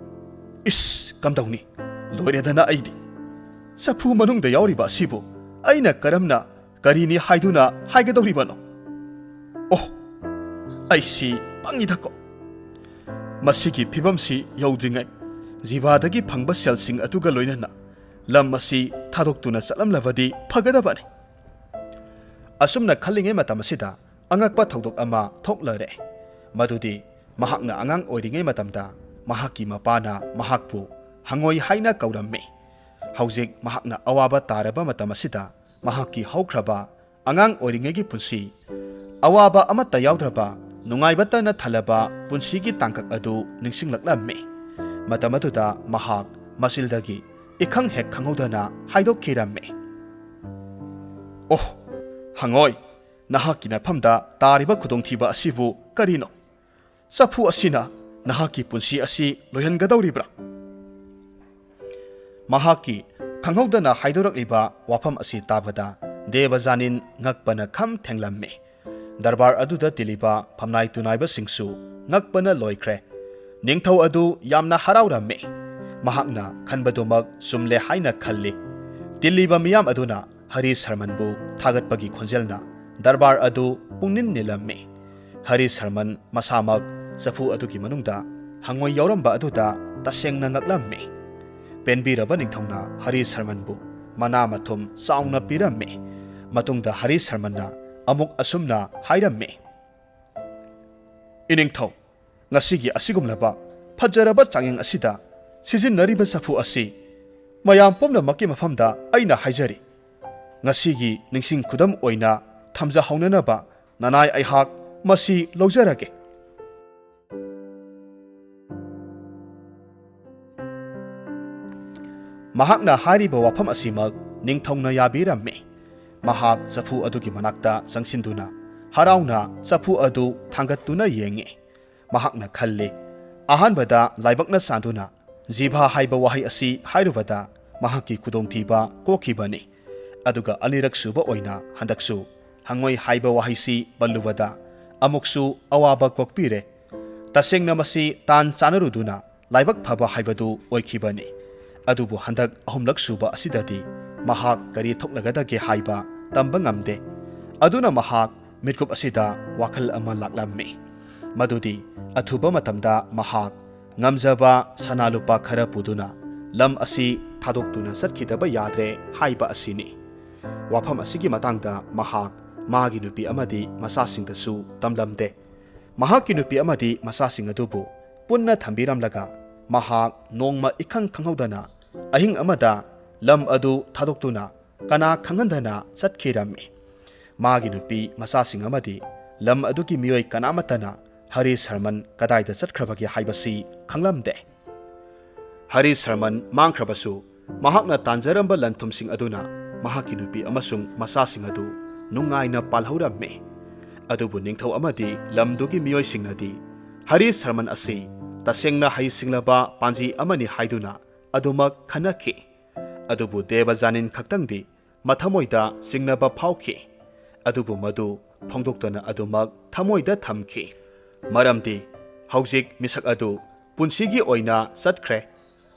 ꯏꯁ ꯀꯝꯗꯧꯅꯤ ꯂꯣꯏꯔꯦꯗꯅ ꯑꯩꯗꯤ ꯆꯐꯨ ꯃꯅꯨꯡꯗ ꯌꯥꯎꯔꯤꯕ ꯑꯁꯤꯕꯨ ꯑꯩꯅ ꯀꯔꯝꯅ ꯀꯔꯤꯅꯤ ꯍꯥꯏꯗꯨꯅ ꯍꯥꯏꯒꯗꯧꯔꯤꯕꯅꯣ ꯑꯣ ꯑꯩꯁꯤ ꯄꯪꯉꯤꯗꯀꯣ ꯃꯁꯤꯒꯤ ꯐꯤꯕꯝꯁꯤ ꯌꯧꯗ꯭ꯔꯤꯉꯩ ꯖꯤꯚꯥꯗꯒꯤ ꯐꯪꯕ ꯁꯦꯜꯁꯤꯡ ꯑꯗꯨꯒ ꯂꯣꯏꯅꯅ ꯂꯝ ꯑꯁꯤ ꯊꯥꯗꯣꯛꯇꯨꯅ ꯆꯠꯂꯝꯂꯕꯗꯤ ꯐꯒꯗꯕꯅꯤ ꯑꯁꯨꯝꯅ ꯈꯜꯂꯤꯉꯩ ꯃꯇꯝ ꯑꯁꯤꯗ ꯑꯉꯛꯄ ꯊꯧꯗꯣꯛ ꯑꯃ ꯊꯣꯛꯂꯔꯦ ꯃꯗꯨꯗꯤ ꯃꯍꯥꯛꯅ ꯑꯉꯥꯡ ꯑꯣꯏꯔꯤꯉꯩ ꯃꯇꯝꯗ ꯃꯍꯥꯛꯀꯤ ꯃꯄꯥꯅ ꯃꯍꯥꯛꯄꯨ ꯍꯪꯉꯣꯏ ꯍꯥꯏꯅ ꯀꯧꯔꯝꯃꯤ ꯍꯧꯖꯤꯛ ꯃꯍꯥꯛꯅ ꯑꯋꯥꯕ ꯇꯥꯔꯕ ꯃꯇꯝ ꯑꯁꯤꯗ ꯃꯍꯥꯛꯀꯤ ꯍꯧꯈ꯭ꯔꯕ ꯑꯉꯥꯡ ꯑꯣꯏꯔꯤꯉꯩꯒꯤ ꯄꯨꯟꯁꯤ ꯑꯋꯥꯕ ꯑꯃꯠꯇ ꯌꯥꯎꯗ꯭ꯔꯕ ꯅꯨꯡꯉꯥꯏꯕꯇꯅ ꯊꯜꯂꯕ ꯄꯨꯟꯁꯤꯒꯤ ꯇꯥꯡꯀꯛ ꯑꯗꯨ ꯅꯤꯡꯁꯤꯡꯂꯛꯂꯝꯃꯤ ꯃꯇꯝ ꯑꯗꯨꯗ ꯃꯍꯥꯛ ꯃꯆꯤꯜꯗꯒꯤ ꯏꯈꯪ ꯍꯦꯛ ꯈꯪꯍꯧꯗꯅ ꯍꯥꯏꯗꯣꯛꯈꯤꯔꯝꯃꯤ ꯑꯣ ꯍꯪꯉꯣꯏ ꯅꯍꯥꯛꯀꯤ ꯅꯐꯝꯗ ꯇꯥꯔꯤꯕ ꯈꯨꯗꯣꯡꯊꯤꯕ ꯑꯁꯤꯕꯨ ꯀꯔꯤꯅꯣ ꯆꯐꯨ ꯑꯁꯤꯅ ꯅꯍꯥꯛꯀꯤ ꯄꯨꯟꯁꯤ ꯑꯁꯤ ꯂꯣꯏꯍꯟꯒꯗꯧꯔꯤꯕ꯭ꯔꯥ ꯃꯍꯥꯛꯀꯤ ꯈꯪꯍꯧꯗꯅ ꯍꯥꯏꯗꯣꯔꯛꯂꯤꯕ ꯋꯥꯐꯝ ꯑꯁꯤ ꯇꯥꯕꯗ ꯗꯦꯕꯖꯥꯅꯤꯟ ꯉꯛꯄꯅ ꯈꯝ ꯊꯦꯡꯂꯝꯃꯤ ꯗꯔꯕꯥꯔ ꯑꯗꯨꯗ ꯇꯤꯜꯂꯤꯕ ꯐꯝꯅꯥꯏ ꯇꯨꯅꯥꯏꯕꯁꯤꯡꯁꯨ ꯉꯛꯄꯅ ꯂꯣꯏꯈ꯭ꯔꯦ ꯅꯤꯡꯊꯧ ꯑꯗꯨ ꯌꯥꯝꯅ ꯍꯔꯥꯎꯔꯝꯃꯤ ꯃꯍꯥꯛꯅ ꯈꯟꯕꯗꯨꯃꯛ ꯆꯨꯝꯂꯦ ꯍꯥꯏꯅ ꯈꯜꯂꯤ ꯇꯤꯜꯂꯤꯕ ꯃꯤꯌꯥꯝ ꯑꯗꯨꯅ ꯍꯔꯤ ꯁꯔꯃꯟꯕꯨ ꯊꯥꯒꯠꯄꯒꯤ ꯈꯣꯟꯖꯦꯜꯅ ꯗꯔꯕꯥꯔ ꯑꯗꯨ ꯄꯨꯡꯅꯤꯟ ꯅꯤꯜꯂꯝꯃꯤ ꯍꯔꯤ ꯁꯔꯃꯟ ꯃꯁꯥꯃꯛ ꯆꯐꯨ ꯑꯗꯨꯒꯤ ꯃꯅꯨꯡꯗ ꯍꯪꯉꯣꯏ ꯌꯥꯎꯔꯝꯕ ꯑꯗꯨꯗ ꯇꯁꯦꯡꯅ ꯉꯛꯂꯝꯃꯤ ꯄꯦꯟꯕꯤꯔꯕ ꯅꯤꯡꯊꯧꯅ ꯍꯔꯤ ꯁꯔꯃꯟꯕꯨ ꯃꯅꯥ ꯃꯊꯨꯝ ꯆꯥꯎꯅ ꯄꯤꯔꯝꯃꯤ ꯃꯇꯨꯡꯗ ꯍꯔꯤ ꯁꯔꯃꯟꯅ ꯑꯃꯨꯛ ꯑꯁꯨꯝꯅ ꯍꯥꯏꯔꯝꯃꯤ ꯏꯅꯤꯡꯊꯧ ꯉꯁꯤꯒꯤ ꯑꯁꯤꯒꯨꯝꯂꯕ ꯐꯖꯔꯕ ꯆꯥꯡꯌꯦꯡ ꯑꯁꯤꯗ ꯁꯤꯖꯤꯟꯅꯔꯤꯕ ꯆꯐꯨ ꯑꯁꯤ ꯃꯌꯥꯝ ꯄꯨꯝꯅꯃꯛꯀꯤ ꯃꯐꯝꯗ ꯑꯩꯅ ꯍꯥꯏꯖꯔꯤ ꯉꯁꯤꯒꯤ ꯅꯤꯡꯁꯤꯡ ꯈꯨꯗꯝ ꯑꯣꯏꯅ ꯊꯝꯖꯍꯧꯅꯅꯕ ꯅꯅꯥꯏ ꯑꯩꯍꯥꯛ ꯃꯁꯤ ꯂꯧꯖꯔꯒꯦ ꯃꯍꯥꯛꯅ ꯍꯥꯏꯔꯤꯕ ꯋꯥꯐꯝ ꯑꯁꯤꯃꯛ ꯅꯤꯡꯊꯧꯅ ꯌꯥꯕꯤꯔꯝꯃꯤ꯫ ꯃꯍꯥꯛ ꯆꯐꯨ ꯑꯗꯨꯒꯤ ꯃꯅꯥꯛꯇ ꯆꯪꯁꯤꯟꯗꯨꯅ ꯍꯔꯥꯎꯅ ꯆꯐꯨ ꯑꯗꯨ ꯊꯥꯡꯒꯠꯇꯨꯅ ꯌꯦꯡꯉꯤ꯫ ꯃꯍꯥꯛꯅ ꯈꯜꯂꯤ, ꯑꯍꯥꯟꯕꯗ ꯂꯥꯏꯕꯛꯅ ꯆꯥꯟꯗꯨꯅ ꯖꯤꯚꯥ ꯍꯥꯏꯕ ꯋꯥꯍꯩ ꯑꯁꯤ ꯍꯥꯏꯔꯨꯕꯗ ꯃꯍꯥꯛꯀꯤ ꯈꯨꯗꯣꯡꯊꯤꯕ ꯀꯣꯛꯈꯤꯕꯅꯤ꯫ ꯑꯗꯨꯒ ꯑꯅꯤꯔꯛ ꯁꯨꯕ ꯑꯣꯏꯅ ꯍꯟꯗꯛꯁꯨ ꯍꯪꯉꯣꯏ ꯍꯥꯏꯕ ꯋꯥꯍꯩꯁꯤ ꯄꯜꯂꯨꯕꯗ ꯑꯃꯨꯛꯁꯨ ꯑꯋꯥꯕ ꯀꯣꯛꯄꯤꯔꯦ꯫ ꯇꯁꯦꯡꯅ ꯃꯁꯤ ꯇꯥꯟ ꯆꯥꯅꯔꯨꯗꯨꯅ ꯂꯥꯏꯕꯛ ꯐꯕ ꯍꯥꯏꯕꯗꯨ ꯑꯣꯏꯈꯤꯕꯅꯤ꯫ ꯑꯗꯨꯕꯨ ꯍꯟꯗꯛ ꯑꯍꯨꯝꯂꯛ ꯁꯨꯕ ꯑꯁꯤꯗꯗꯤ ꯃꯍꯥꯛ ꯀꯔꯤ ꯊꯣꯛꯂꯒꯗꯒꯦ ꯍꯥꯏꯕ ꯇꯝꯕ ꯉꯝꯗꯦ꯫ ꯑꯗꯨꯅ ꯃꯍꯥꯛ ꯃꯤꯠꯀꯨꯞ ꯑꯁꯤꯗ ꯋꯥꯈꯜ ꯑꯃ ꯂꯥꯛꯂꯝꯃꯤ, ꯃꯗꯨꯗꯤ ꯑꯊꯨꯕ ꯃꯇꯝꯗ ꯃꯍꯥꯛ ꯉꯝꯖꯕ ꯁꯅꯥ ꯂꯨꯄꯥ ꯈꯔ ꯄꯨꯗꯨꯅ ꯂꯝ ꯑꯁꯤ ꯊꯥꯗꯣꯛꯇꯨꯅ ꯆꯠꯈꯤꯗꯕ ꯌꯥꯗ꯭ꯔꯦ ꯍꯥꯏꯕ ꯑꯁꯤꯅꯤ꯫ ꯋꯥꯐꯝ ꯑꯁꯤꯒꯤ ꯃꯇꯥꯡꯗ ꯃꯍꯥꯛ ꯃꯥꯒꯤ ꯅꯨꯄꯤ ꯑꯃꯗꯤ ꯃꯆꯥꯁꯤꯡꯗꯁꯨ ꯇꯝꯂꯝꯗꯦ꯫ ꯃꯍꯥꯛꯀꯤ ꯅꯨꯄꯤ ꯑꯃꯗꯤ ꯃꯆꯥꯁꯤꯡ ꯑꯗꯨꯕꯨ ꯄꯨꯟꯅ ꯊꯝꯕꯤꯔꯝꯂꯒ ꯃꯍꯥꯛ ꯅꯣꯡꯃ ꯏꯈꯪ ꯈꯪꯍꯧꯗꯅ ꯑꯍꯤꯡ ꯑꯃꯗ ꯂꯝ ꯑꯗꯨ ꯊꯥꯗꯣꯛꯇꯨꯅ ꯀꯅꯥ ꯈꯪꯍꯟꯗꯅ ꯆꯠꯈꯤꯔꯝꯃꯤ꯫ ꯃꯥꯒꯤ ꯅꯨꯄꯤ ꯃꯆꯥꯁꯤꯡ ꯑꯃꯗꯤ ꯂꯝ ꯑꯗꯨꯒꯤ ꯃꯤꯑꯣꯏ ꯀꯅꯥꯃꯠꯇꯅ ꯍꯔꯤ ꯁꯔꯃꯟ ꯀꯗꯥꯏꯗ ꯆꯠꯈ꯭ꯔꯕꯒꯦ ꯍꯥꯏꯕꯁꯤ ꯈꯪꯂꯝꯗꯦ꯫ ꯍꯔꯤ ꯁꯔꯃꯟ ꯃꯥꯡꯈ꯭ꯔꯕꯁꯨ ꯃꯍꯥꯛꯅ ꯇꯥꯟꯖꯔꯝꯕ ꯂꯟꯊꯨꯝꯁꯤꯡ ꯑꯗꯨꯅ ꯃꯍꯥꯛꯀꯤ ꯅꯨꯄꯤ ꯑꯃꯁꯨꯡ ꯃꯆꯥꯁꯤꯡ ꯑꯗꯨ ꯅꯨꯡꯉꯥꯏꯅ ꯄꯥꯜꯍꯧꯔꯝꯃꯤ꯫ ꯑꯗꯨꯕꯨ ꯅꯤꯡꯊꯧ ꯑꯃꯗꯤ ꯂꯝꯗꯨꯒꯤ ꯃꯤꯑꯣꯏꯁꯤꯡꯅꯗꯤ ꯍꯔꯤ ꯁꯔꯃꯟ ꯑꯁꯤ ꯇꯁꯦꯡꯅ ꯍꯩꯁꯤꯡꯂꯕ ꯄꯥꯟꯖꯤ ꯑꯃꯅꯤ ꯍꯥꯏꯗꯨꯅ ꯑꯗꯨꯃꯛ ꯈꯟꯅꯈꯤ꯫ ꯑꯗꯨꯕꯨ ꯗꯦꯕꯖꯥꯅꯤꯟ ꯈꯛꯇꯪꯗꯤ ꯃꯊꯃꯣꯏꯗ ꯆꯤꯡꯅꯕ ꯐꯥꯎꯈꯤ꯫ ꯑꯗꯨꯕꯨ ꯃꯗꯨ ꯐꯣꯡꯗꯣꯛꯇꯅ ꯑꯗꯨꯃꯛ ꯊꯃꯣꯏꯗ ꯊꯝꯈꯤ, ꯃꯔꯝꯗꯤ ꯍꯧꯖꯤꯛ ꯃꯤꯁꯛ ꯑꯗꯨ ꯄꯨꯟꯁꯤꯒꯤ ꯑꯣꯏꯅ ꯆꯠꯈ꯭ꯔꯦ꯫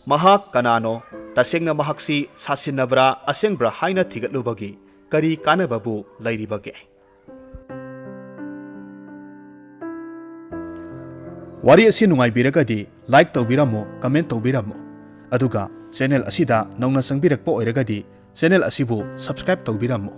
ꯃꯍꯥꯛ ꯀꯅꯥꯅꯣ, ꯇꯁꯦꯡꯅ ꯃꯍꯥꯛꯁꯤ ꯁꯥꯁꯤꯟꯅꯕ꯭ꯔꯥ ꯑꯁꯦꯡꯕ꯭ꯔꯥ ꯍꯥꯏꯅ ꯊꯤꯒꯠꯂꯨꯕꯒꯤ ꯀꯔꯤ ꯀꯥꯟꯅꯕꯕꯨ ꯂꯩꯔꯤꯕꯒꯦ? ꯋꯥꯔꯤ ꯑꯁꯤ ꯅꯨꯡꯉꯥꯏꯕꯤꯔꯒꯗꯤ ꯂꯥꯏꯛ ꯇꯧꯕꯤꯔꯝꯃꯨ, ꯀꯃꯦꯟꯠ ꯇꯧꯕꯤꯔꯝꯃꯨ꯫ ꯑꯗꯨꯒ ꯆꯦꯅꯦꯜ ꯑꯁꯤꯗ ꯅꯧꯅ ꯆꯪꯕꯤꯔꯛꯄ ꯑꯣꯏꯔꯒꯗꯤ ꯆꯦꯅꯦꯜ ꯑꯁꯤꯕꯨ ꯁꯕꯁꯀ꯭ꯔꯥꯏꯕ ꯇꯧꯕꯤꯔꯝꯃꯨ꯫